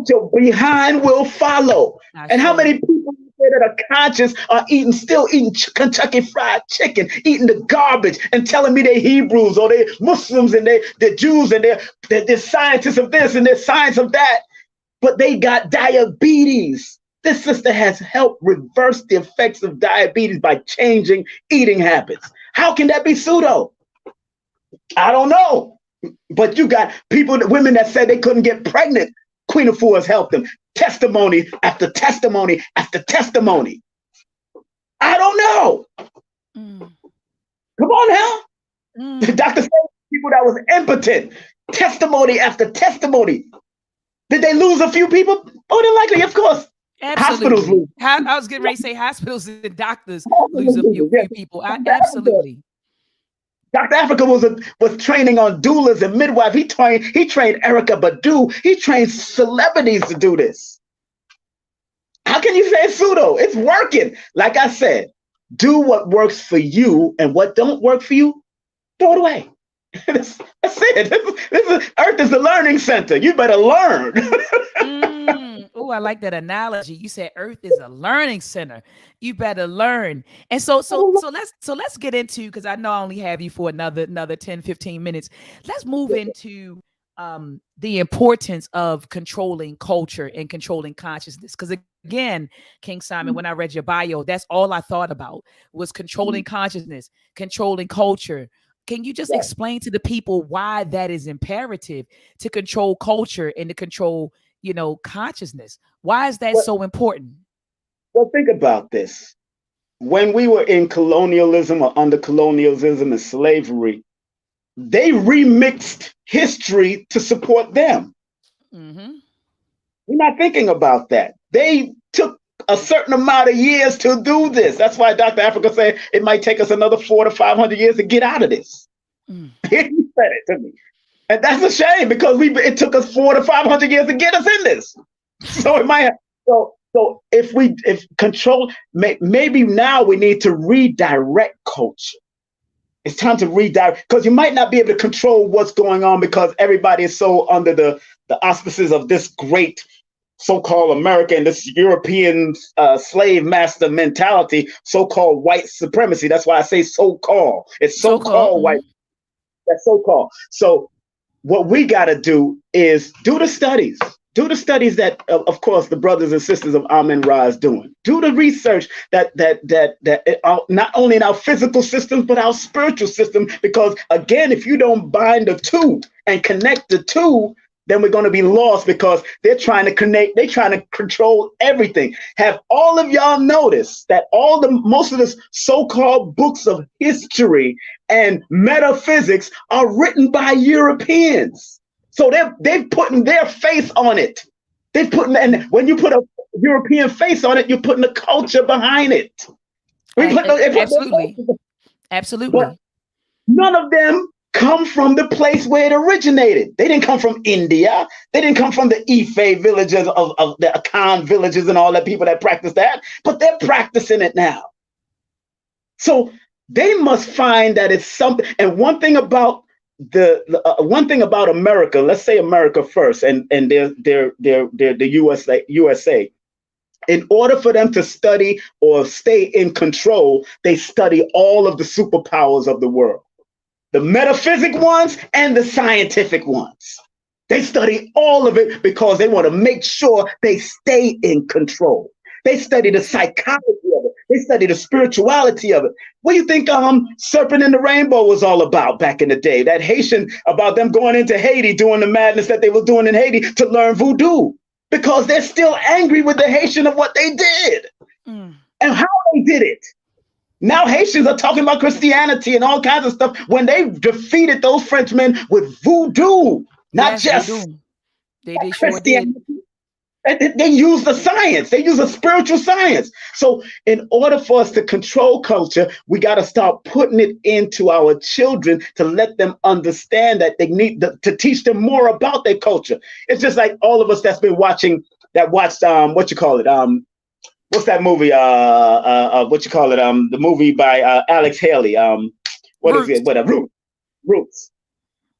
your behind will follow. And how many people that are conscious are still eating Kentucky Fried Chicken, eating the garbage and telling me they're Hebrews or they're Muslims and they're Jews and they're scientists of this and they're science of that, but they got diabetes. This sister has helped reverse the effects of diabetes by changing eating habits. How can that be pseudo? I don't know. But you got women that said they couldn't get pregnant. Queen Afua has helped them. Testimony after testimony after testimony. I don't know. Come on now. The doctor said people that was impotent. Testimony after testimony. Did they lose a few people? Oh, they're likely, of course. Absolutely. Hospitals lose. I was getting ready to say hospitals and doctors lose a few people. Absolutely. Dr. Afrika was training on doulas and midwives. He trained Erica Badu. He trained celebrities to do this. How can you say it's pseudo? It's working. Like I said, do what works for you, and what don't work for you, throw it away. That's it. Earth is the learning center. You better learn. Oh, I like that analogy. You said Earth is a learning center. You better learn. And so let's get into, because I know I only have you for another 10, 15 minutes. Let's move into the importance of controlling culture and controlling consciousness. Because again, King Simon, when I read your bio, that's all I thought about was controlling consciousness, controlling culture. Can you just explain to the people why that is imperative to control culture and to control, consciousness? Why is that so important? Well, think about this. When we were in colonialism or under colonialism and slavery, they remixed history to support them. We're not thinking about that. They took a certain amount of years to do this. That's why Dr. Afrika said it might take us another 400 to 500 years to get out of this. Mm. He said it to me. And that's a shame because it took us 400 to 500 years to get us in this. So it might have, so if control, maybe now we need to redirect culture. It's time to redirect, because you might not be able to control what's going on because everybody is so under the auspices of this great so-called America and this European slave master mentality, so-called white supremacy. That's why I say so-called. It's so-called white. That's so-called. So what we got to do is do the studies. Do the studies that, of course, the brothers and sisters of Amen Ra is doing. Do the research that not only in our physical systems, but our spiritual system. Because, again, if you don't bind the two and connect the two, then we're going to be lost, because they're trying to connect. They're trying to control everything. Have all of y'all noticed that most of the so-called books of history and metaphysics are written by Europeans? So they've putting their face on it. And when you put a European face on it, you're putting the culture behind it. Absolutely. Absolutely. But none of them come from the place where it originated. They didn't come from India. They didn't come from the Ife villages of the Akan villages and all the people that practice that, but they're practicing it now. So they must find that it's something. And one thing about America, let's say America first, and the USA. In order for them to study or stay in control, they study all of the superpowers of the world. The metaphysic ones and the scientific ones. They study all of it because they want to make sure they stay in control. They study the psychology of it. They study the spirituality of it. What do you think Serpent in the Rainbow was all about back in the day? That Haitian, about them going into Haiti, doing the madness that they were doing in Haiti to learn voodoo. Because they're still angry with the Haitian of what they did and how they did it. Now Haitians are talking about Christianity and all kinds of stuff when they defeated those Frenchmen with voodoo, not just voodoo. They sure Christianity. did. They use the science. They use a spiritual science. So in order for us to control culture, we got to start putting it into our children to let them understand that they need to teach them more about their culture. It's just like all of us that's been watched what you call it? What's that movie? The movie by Alex Haley. What is it? Roots.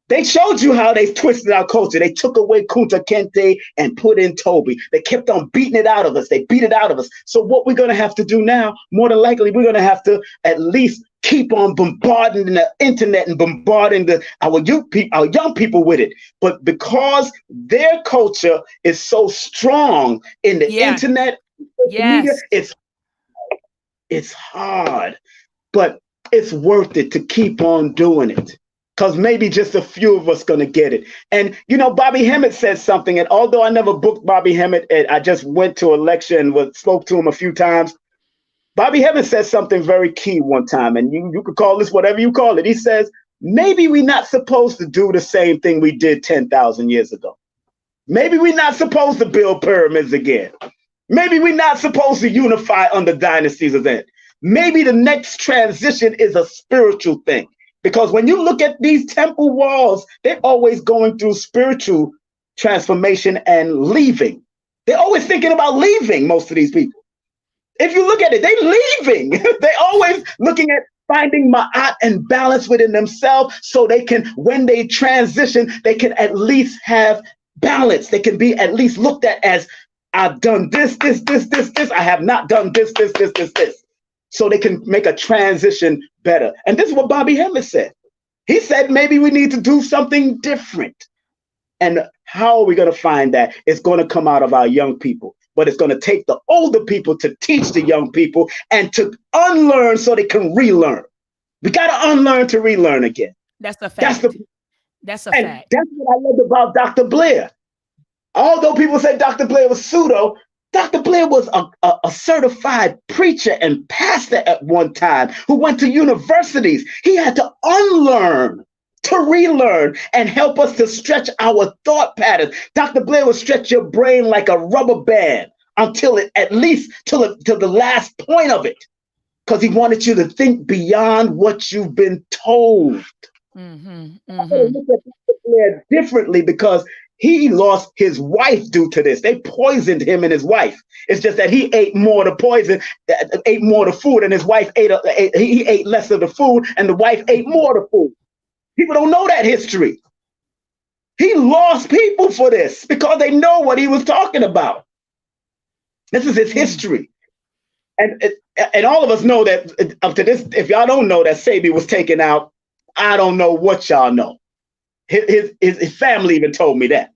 They showed you how they twisted our culture. They took away Kunta Kinte and put in Toby. They kept on beating it out of us. They beat it out of us. So what we're going to have to do now, more than likely, we're going to have to at least keep on bombarding the internet and bombarding our young people with it. But because their culture is so strong in the internet, media, it's hard, but it's worth it to keep on doing it. Because maybe just a few of us going to get it. And, Bobby Hemmett said something. And although I never booked Bobby Hemmett, I just went to a lecture and spoke to him a few times. Bobby Hemmett said something very key one time. And you could call this whatever you call it. He says, maybe we're not supposed to do the same thing we did 10,000 years ago. Maybe we're not supposed to build pyramids again. Maybe we're not supposed to unify under dynasties again. Maybe the next transition is a spiritual thing. Because when you look at these temple walls, they're always going through spiritual transformation and leaving. They're always thinking about leaving, most of these people. If you look at it, they're leaving. They're always looking at finding ma'at and balance within themselves so they can, when they transition, they can at least have balance. They can be at least looked at as, I've done this. I have not done this. So they can make a transition better. And this is what Bobby Hemmett said. He said, maybe we need to do something different. And how are we going to find that? It's going to come out of our young people. But it's going to take the older people to teach the young people and to unlearn so they can relearn. We got to unlearn to relearn again. That's a fact. That's a fact. That's what I loved about Dr. Blair. Although people say Dr. Blair was pseudo, Dr. Blair was a certified preacher and pastor at one time who went to universities. He had to unlearn to relearn and help us to stretch our thought patterns. Dr. Blair will stretch your brain like a rubber band until it, at least till the last point of it, because he wanted you to think beyond what you've been told. I'm going to look at Dr. Blair differently because he lost his wife due to this. They poisoned him and his wife. It's just that he ate more of the poison, ate more of the food, and his wife he ate less of the food, and the wife ate more of the food. People don't know that history. He lost people for this because they know what he was talking about. This is his history. And all of us know that up to this, if y'all don't know that Sebi was taken out, I don't know what y'all know. His family even told me that.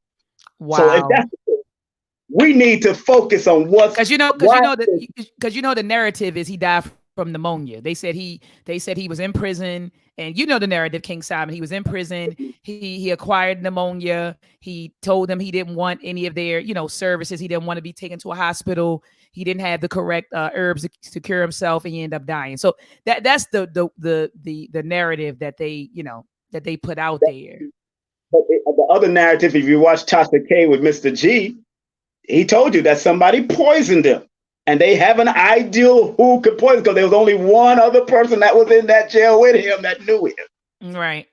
Wow. So if that's the case, we need to focus on what's because you know the narrative is he died from pneumonia. They said he was in prison, and you know the narrative, King Simon. He was in prison. He acquired pneumonia. He told them he didn't want any of their services. He didn't want to be taken to a hospital. He didn't have the correct herbs to cure himself, and he ended up dying. So that's the narrative that they put out there. But the other narrative, if you watch Tasha K with Mr. G, he told you that somebody poisoned him. And they have an ideal who could poison, because there was only one other person that was in that jail with him that knew him. Right.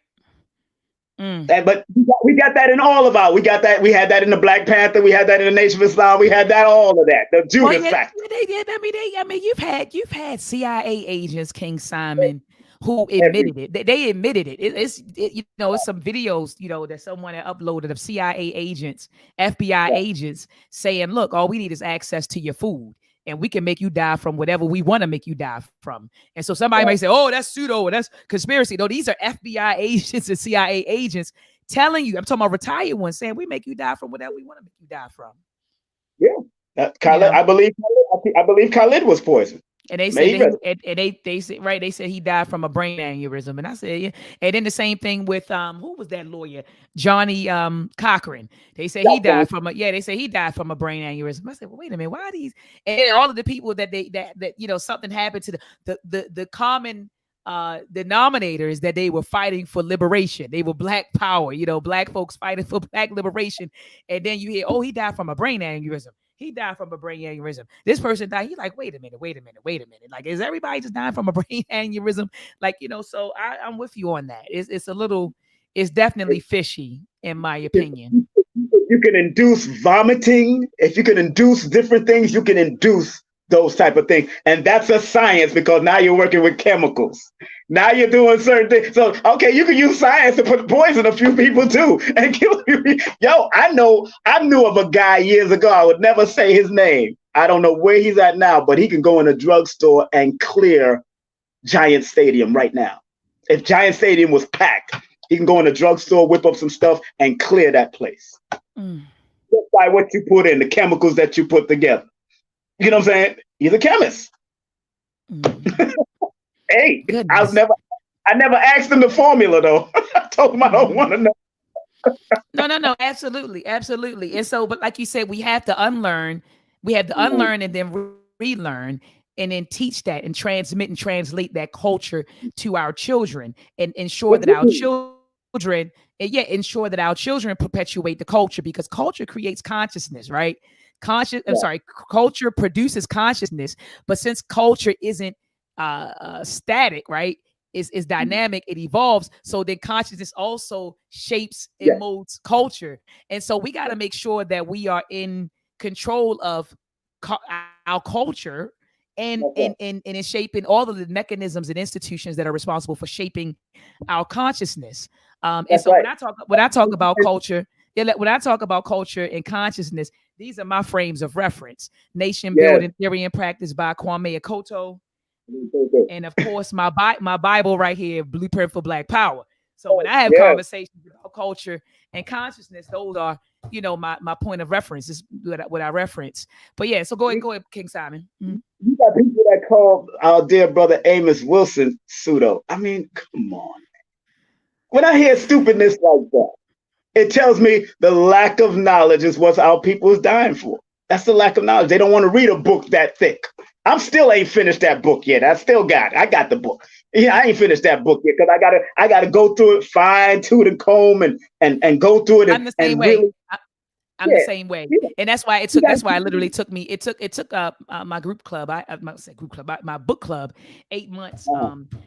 But we got that in all of our. We got that. We had that in the Black Panther. We had that in the Nation of Islam. We had that, all of that. The Judas factor. I mean, you've had CIA agents, King Simon, who admitted it. They admitted it. It's some videos, that someone had uploaded of CIA agents, FBI agents saying, look, all we need is access to your food, and we can make you die from whatever we want to make you die from. And so somebody might say, oh, that's pseudo, or that's conspiracy. No, these are FBI agents and CIA agents telling you, I'm talking about retired ones, saying we make you die from whatever we want to make you die from. Yeah. Khalid, I believe Khalid was poisoned. And they said they said he died from a brain aneurysm. And I said, yeah. And then the same thing with who was that lawyer? Johnny Cochran. They said he died from he died from a brain aneurysm. I said, well, wait a minute, why are these? And all of the people that something happened to the common denominators, that they were fighting for liberation. They were Black power, Black folks fighting for Black liberation. And then you hear, oh, he died from a brain aneurysm. He died from a brain aneurysm. This person died. You're like, wait a minute. Like, is everybody just dying from a brain aneurysm? Like, so I'm with you on that. It's definitely fishy, in my opinion. You can induce vomiting. If you can induce different things, you can induce those type of things. And that's a science, because now you're working with chemicals. Now you're doing certain things. So, okay, you can use science to put poison a few people too and kill people. Yo, I knew of a guy years ago. I would never say his name. I don't know where he's at now, but he can go in a drugstore and clear Giant Stadium right now. If Giant Stadium was packed, he can go in a drugstore, whip up some stuff, and clear that place. Just by what you put in, the chemicals that you put together. You know what I'm saying? He's a chemist. Hey, goodness. I never asked him the formula though. I told him I don't want to know. No, absolutely. And so, but like you said, we have to unlearn. We have to unlearn and then relearn, and then teach that and transmit and translate that culture to our children, and ensure that our children perpetuate the culture, because culture creates consciousness, right? Culture produces consciousness, but since culture isn't static, right? Is dynamic, it evolves. So then consciousness also shapes and molds culture. And so we got to make sure that we are in control of our culture and in shaping all of the mechanisms and institutions that are responsible for shaping our consciousness. And so when I talk about culture, when I talk about culture and consciousness, these are my frames of reference: nation building theory and practice by Kwame Akoto. And of course, my Bible right here, Blueprint for Black Power. So when I have conversations about culture and consciousness, those are, my point of reference is what I reference. But yeah, so go ahead, King Simon. Mm-hmm. You got people that call our dear brother Amos Wilson pseudo. I mean, come on. When I hear stupidness like that, it tells me the lack of knowledge is what our people is dying for. That's the lack of knowledge. They don't want to read a book that thick. I'm still ain't finished that book yet. I got the book. Yeah, I ain't finished that book yet because I gotta go through it, fine tooth and comb, and go through it I'm the same and way. really, I'm the yeah, same way, yeah. and that's why it You took. gotta, That's why it literally took me. It took my group club. I might say group club. My book club, 8 months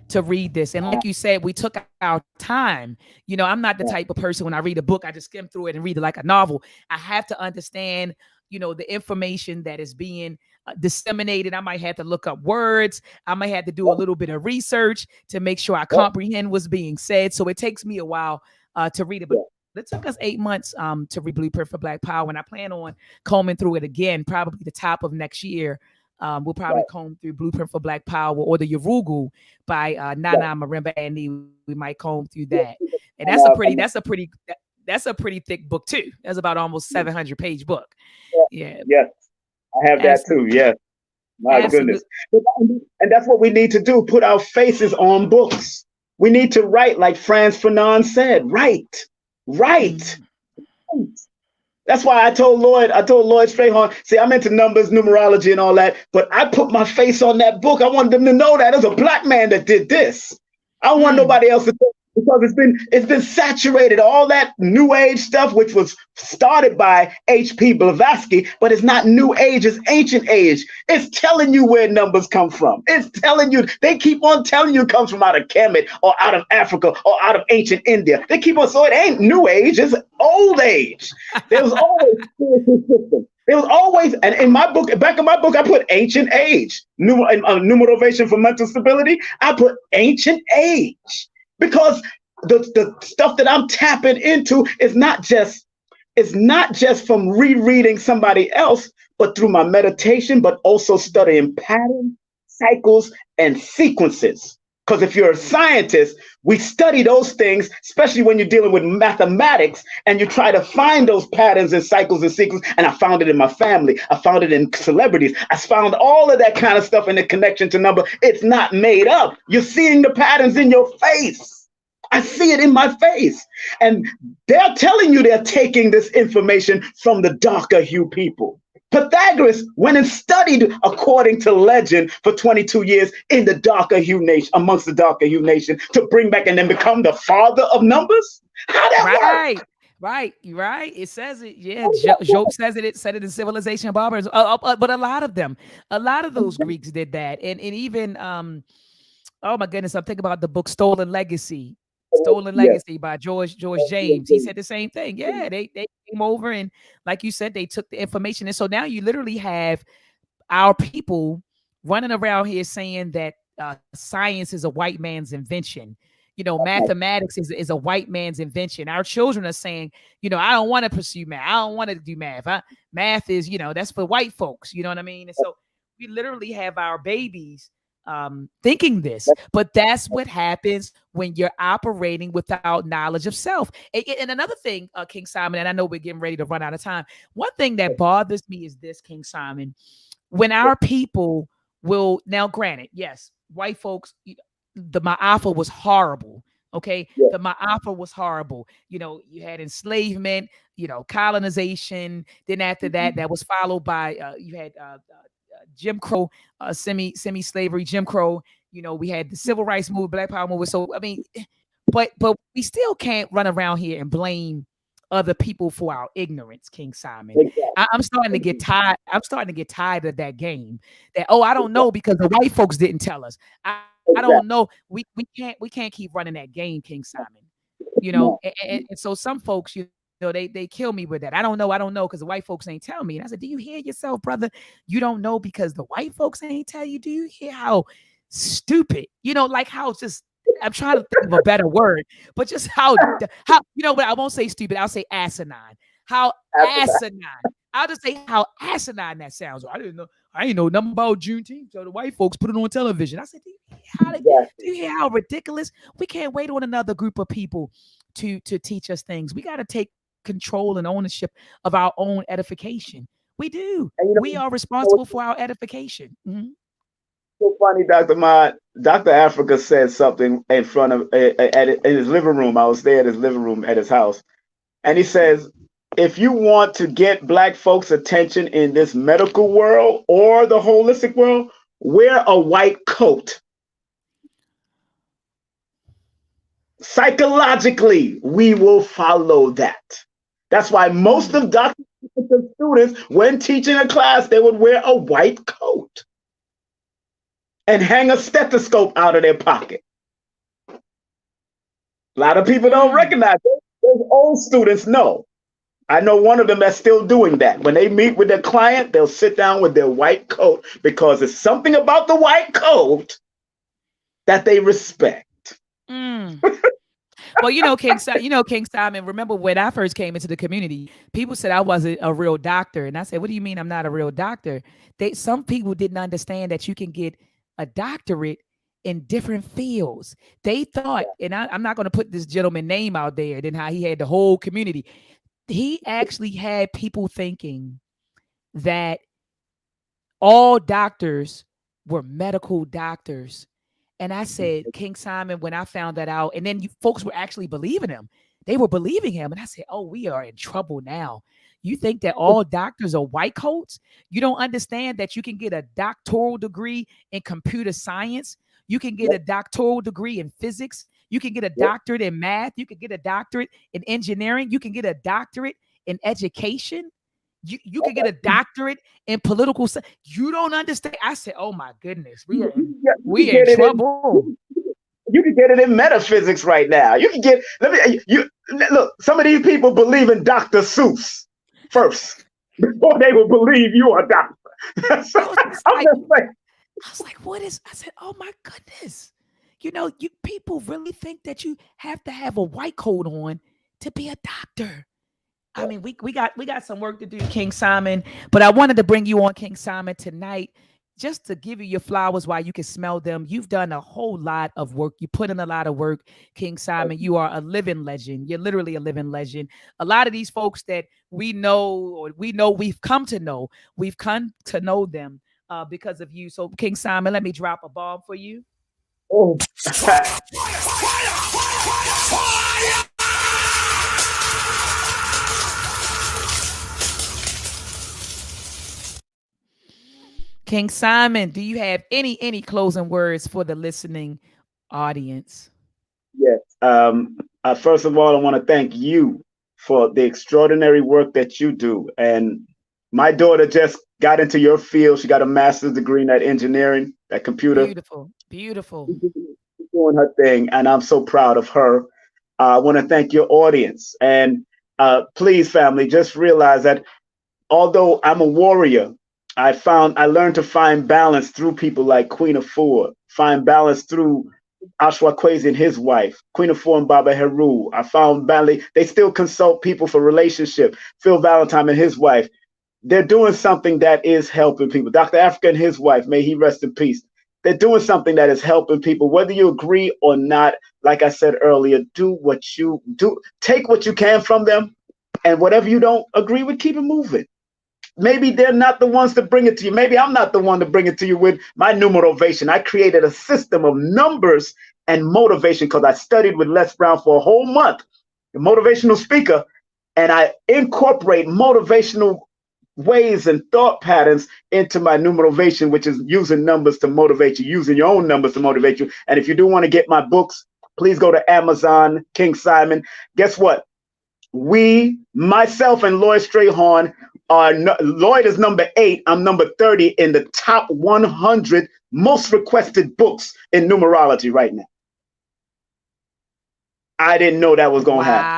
to read this. And like you said, we took our time. You know, I'm not the type of person when I read a book, I just skim through it and read it like a novel. I have to understand, you know, the information that is being disseminated. I might have to look up words. I might have to do a little bit of research to make sure I comprehend what's being said. So it takes me a while to read it, but it took us 8 months to read Blueprint for Black Power, and I plan on combing through it again, probably the top of next year. We'll probably comb through Blueprint for Black Power or the Yorugu by Nana Marimba Annie. We might comb through that, and that's a pretty thick book too. That's about almost 700-page book. Yeah, yes, I have that too. absolutely, Yes, my goodness, absolutely. and that's what we need to do: put our faces on books. We need to write, like Franz Fanon said, write. Mm. That's why I told Lloyd Strayhorn, see, I'm into numbers, numerology, and all that, but I put my face on that book. I wanted them to know that there's a black man that did this. I don't want nobody else to think, because it's been saturated. All that new age stuff, which was started by H.P. Blavatsky, but it's not new age, it's ancient age. It's telling you where numbers come from. It's telling you, they keep on telling you it comes from out of Kemet or out of Africa or out of ancient India. They keep on, so it ain't new age, it's old age. There was always spiritual system. There was always, and in my book, back in my book, I put ancient age. New motivation for mental stability, I put ancient age. Because the stuff that I'm tapping into is not just from rereading somebody else, but through my meditation, but also studying patterns, cycles, and sequences. Because if you're a scientist, we study those things, especially when you're dealing with mathematics, and you try to find those patterns and cycles and sequences. And I found it in my family. I found it in celebrities. I found all of that kind of stuff in the connection to number. It's not made up. You're seeing the patterns in your face. I see it in my face. And they're telling you they're taking this information from the darker hue people. Pythagoras went and studied according to legend for 22 years in the darker hue nation, amongst the darker hue nation, to bring back and then become the father of numbers. How that work? Right. It says it. Yeah, Job says it. It said it in Civilization of Barbers. But a lot of those Greeks did that, and even oh my goodness, I'm thinking about the book Stolen Legacy. Stolen Legacy by George James. He said the same thing. Yeah, they came over, and like you said, they took the information. And so now you literally have our people running around here saying that science is a white man's invention. You know, mathematics is a white man's invention. Our children are saying, you know, I don't want to pursue math. I don't want to do math. Math is, you know, that's for white folks. You know what I mean? And so we literally have our babies thinking this, but that's what happens when you're operating without knowledge of self. And another thing, King Simon, and I know we're getting ready to run out of time. One thing that bothers me is this, King Simon, when our people will, now granted, yes, white folks, the Ma'afa was horrible. Okay. The Ma'afa was horrible. You know, you had enslavement, you know, colonization. Then after that, that was followed by, you had, Jim Crow, semi-slavery, Jim Crow. You know, we had the civil rights movement, Black Power movement. So I mean, but we still can't run around here and blame other people for our ignorance, King Simon. I'm starting to get tired. I'm starting to get tired of that game. That, oh, I don't know because the white folks didn't tell us. I don't know. We can't keep running that game, King Simon. You know, and so some folks, you know, they kill me with that. I don't know, because the white folks ain't tell me. And I said, do you hear yourself, brother? You don't know because the white folks ain't tell you. Do you hear how stupid, you know, like how just, I'm trying to think of a better word, but just how, you know, but I won't say stupid. I'll say asinine. How asinine. I'll just say how asinine that sounds. I didn't know. I ain't know nothing about Juneteenth. So the white folks put it on television. I said, do you hear how ridiculous? We can't wait on another group of people to teach us things. We got to take control and ownership of our own edification. We do. And, you know, we are responsible for our edification. Mm-hmm. So funny, Dr. Maat. Dr. Afrika said something in front of in his living room. I was there at his living room at his house, and he says, if you want to get Black folks' attention in this medical world or the holistic world, wear a white coat. Psychologically, we will follow that. That's why most of Dr. students, when teaching a class, they would wear a white coat and hang a stethoscope out of their pocket. A lot of people don't recognize it. Those old students know. I know one of them that's still doing that. When they meet with their client, they'll sit down with their white coat because it's something about the white coat that they respect. Well, King Simon, remember when I first came into the community, people said I wasn't a real doctor. And I said, what do you mean I'm not a real doctor? Some people didn't understand that you can get a doctorate in different fields. They thought, and I'm not going to put this gentleman's name out there, then how he had the whole community. He actually had people thinking that all doctors were medical doctors. And I said, King Simon, when I found that out, and then folks were actually believing him. They were believing him. And I said, oh, we are in trouble now. You think that all doctors are white coats? You don't understand that you can get a doctoral degree in computer science. You can get a doctoral degree in physics. You can get a doctorate in math. You can get a doctorate in engineering. You can get a doctorate in education. You can get a doctorate in political science. You don't understand. I said, oh my goodness, we are in trouble. You can get it in metaphysics right now. You can get, look, some of these people believe in Dr. Seuss first before they will believe you are a doctor. So, I was like, what is, I said, oh my goodness. You people really think that you have to have a white coat on to be a doctor. I mean, we got some work to do, King Simon, but I wanted to bring you on, King Simon, tonight just to give you your flowers while you can smell them. You've done a whole lot of work. You put in a lot of work, King Simon. You are a living legend. You're literally a living legend. A lot of these folks that we've come to know them because of you. So, King Simon, let me drop a bomb for you. Oh. King Simon, do you have any closing words for the listening audience? Yes. First of all, I want to thank you for the extraordinary work that you do. And my daughter just got into your field. She got a master's degree in that engineering, that computer. Beautiful. She's doing her thing, and I'm so proud of her. I want to thank your audience. And please, family, just realize that although I'm a warrior, I learned to find balance through people like Queen Afua, find balance through Ashwa Kwesi and his wife, Queen Afua and Baba Heru. I found balance. They still consult people for relationship. Phil Valentine and his wife. They're doing something that is helping people. Dr. Afrika and his wife, may he rest in peace. They're doing something that is helping people, whether you agree or not. Like I said earlier, do what you do. Take what you can from them, and whatever you don't agree with, keep it moving. Maybe they're not the ones to bring it to you. Maybe I'm not the one to bring it to you with my numerovation. I created a system of numbers and motivation because I studied with Les Brown for a whole month, a motivational speaker, and I incorporate motivational ways and thought patterns into my numerovation, which is using numbers to motivate you, using your own numbers to motivate you. And if you do want to get my books, please go to Amazon, King Simon. Guess what? Myself and Lloyd Strayhorn Lloyd is number 8. I'm number 30 in the top 100 most requested books in numerology right now. I didn't know that was going to happen.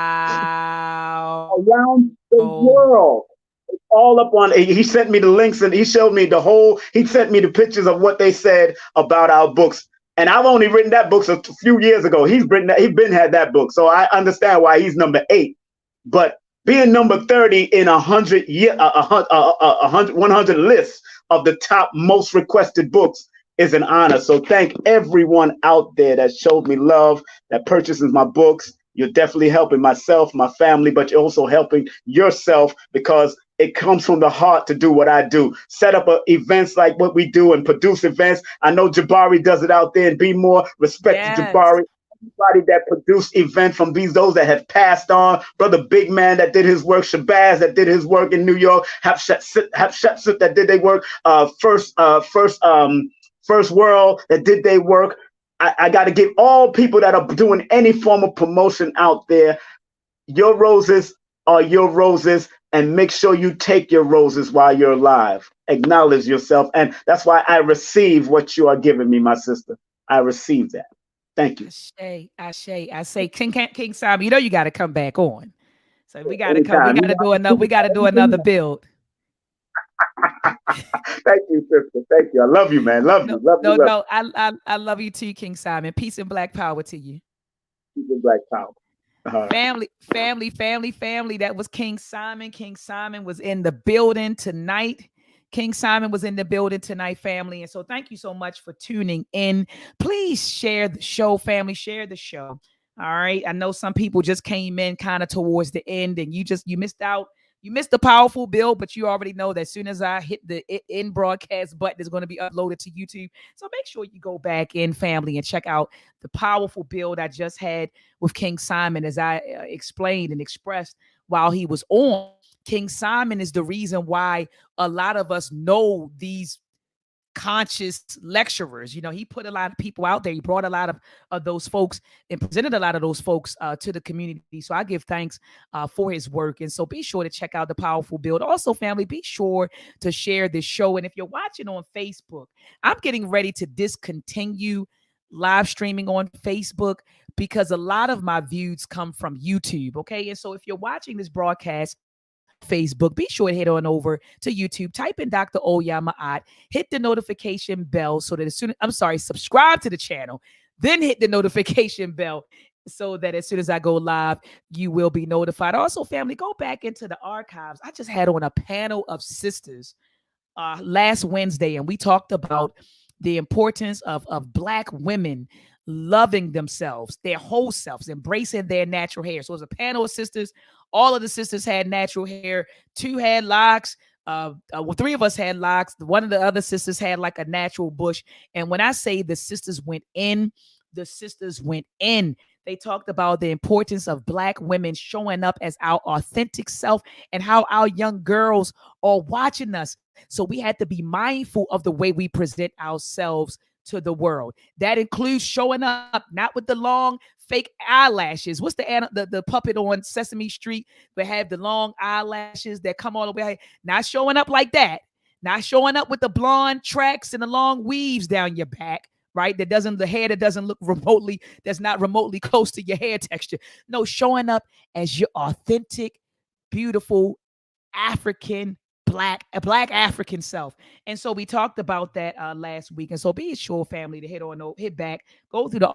Around the world. It's all up on, he sent me the links and he showed me he sent me the pictures of what they said about our books. And I've only written that book a few years ago. He's been had that book. So I understand why he's number 8. But being number 30 in 100 lists of the top most requested books is an honor. So thank everyone out there that showed me love, that purchases my books. You're definitely helping myself, my family, but you're also helping yourself because it comes from the heart to do what I do. Set up events like what we do and produce events. I know Jabari does it out there, and be more respect to Jabari. Everybody that produced events from those that have passed on, Brother Big Man that did his work, Shabazz that did his work in New York, Hatshepsut that did their work, First World that did their work. I got to give all people that are doing any form of promotion out there, your roses are your roses, and make sure you take your roses while you're alive. Acknowledge yourself. And that's why I receive what you are giving me, my sister. I receive that. Thank you. I say, King Simon, you know you got to come back on. So we got to come. We got to do another. We got to do another build. Thank you, sister. Thank you. I love you, man. Love you. No. I love you too, King Simon. Peace and black power to you. Peace and black power. Family. That was King Simon. King Simon was in the building tonight. Family. And so thank you so much for tuning in. Please share the show, family. Share the show. All right. I know some people just came in kind of towards the end and you missed out. You missed the powerful build, but you already know that as soon as I hit the in broadcast button, it's going to be uploaded to YouTube. So make sure you go back in, family, and check out the powerful build I just had with King Simon, as I explained and expressed while he was on. King Simon is the reason why a lot of us know these conscious lecturers. He put a lot of people out there. He brought a lot of those folks and presented a lot of those folks to the community. So I give thanks for his work. And so be sure to check out the powerful build. Also, family, be sure to share this show. And if you're watching on Facebook, I'm getting ready to discontinue live streaming on Facebook because a lot of my views come from YouTube. Okay. And so if you're watching this broadcast Facebook, be sure to head on over to YouTube, type in dr.maat, hit the notification bell so that subscribe to the channel, then hit the notification bell so that as soon as I go live, you will be notified. Also, family, go back into the archives. I just had on a panel of sisters last Wednesday, and we talked about the importance of Black women loving themselves, their whole selves, embracing their natural hair. So it was a panel of sisters. All of the sisters had natural hair. 2 had locks. 3 of us had locks. One of the other sisters had like a natural bush. And when I say the sisters went in, They talked about the importance of Black women showing up as our authentic self and how our young girls are watching us. So we had to be mindful of the way we present ourselves to the world. That includes showing up not with the long fake eyelashes. What's the puppet on Sesame Street that have the long eyelashes that come all the way? Not showing up like that. Not showing up with the blonde tracks and the long weaves down your back, right? The hair that doesn't look that's not remotely close to your hair texture. No, showing up as your authentic, beautiful African Black African self. And so we talked about that last week. And so be sure, family, to hit back, go through the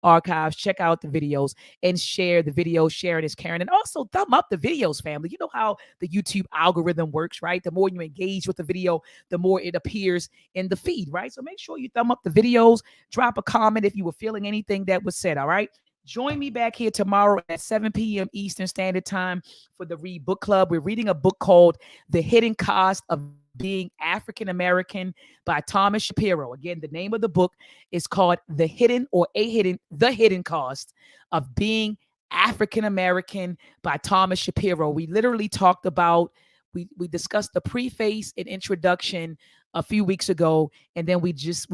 archives, check out the videos, and share the videos. Sharing is caring. And also thumb up the videos, family. You know how the YouTube algorithm works, right? The more you engage with the video, the more it appears in the feed, right? So make sure you thumb up the videos, drop a comment if you were feeling anything that was said, all right? Join me back here tomorrow at 7 p.m. Eastern Standard Time for the Read Book Club. We're reading a book called The Hidden Cost of Being African American by Thomas Shapiro. Again, the name of the book is called The Hidden Cost of Being African American by Thomas Shapiro. We literally talked about, we discussed the preface and introduction a few weeks ago, and then we just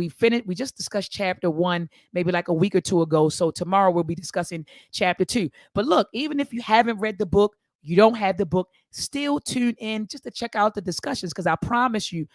discussed chapter 1 maybe like a week or 2 ago. So tomorrow we'll be discussing chapter 2. But look, even if you haven't read the book, you don't have the book, still tune in just to check out the discussions, because I promise you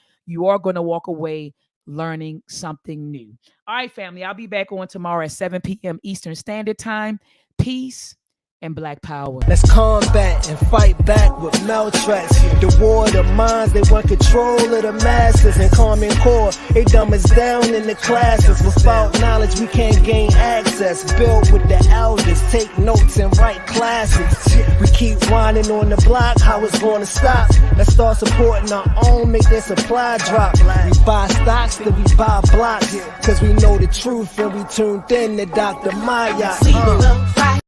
are going to walk away learning something new. All right, family, I'll be back on tomorrow at 7 p.m. Eastern Standard Time. Peace and Black Power. Let's combat and fight back with maltraction. The war of the minds, they want control of the masses. And Common Core, they dumb us down in the classes. Without knowledge, we can't gain access. Build with the elders, take notes and write classics. We keep whining on the block, how it's gonna stop? Let's start supporting our own, make their supply drop. We buy stocks, then we buy blocks. Cause we know the truth and we tuned in to Dr. Maat. See the fight.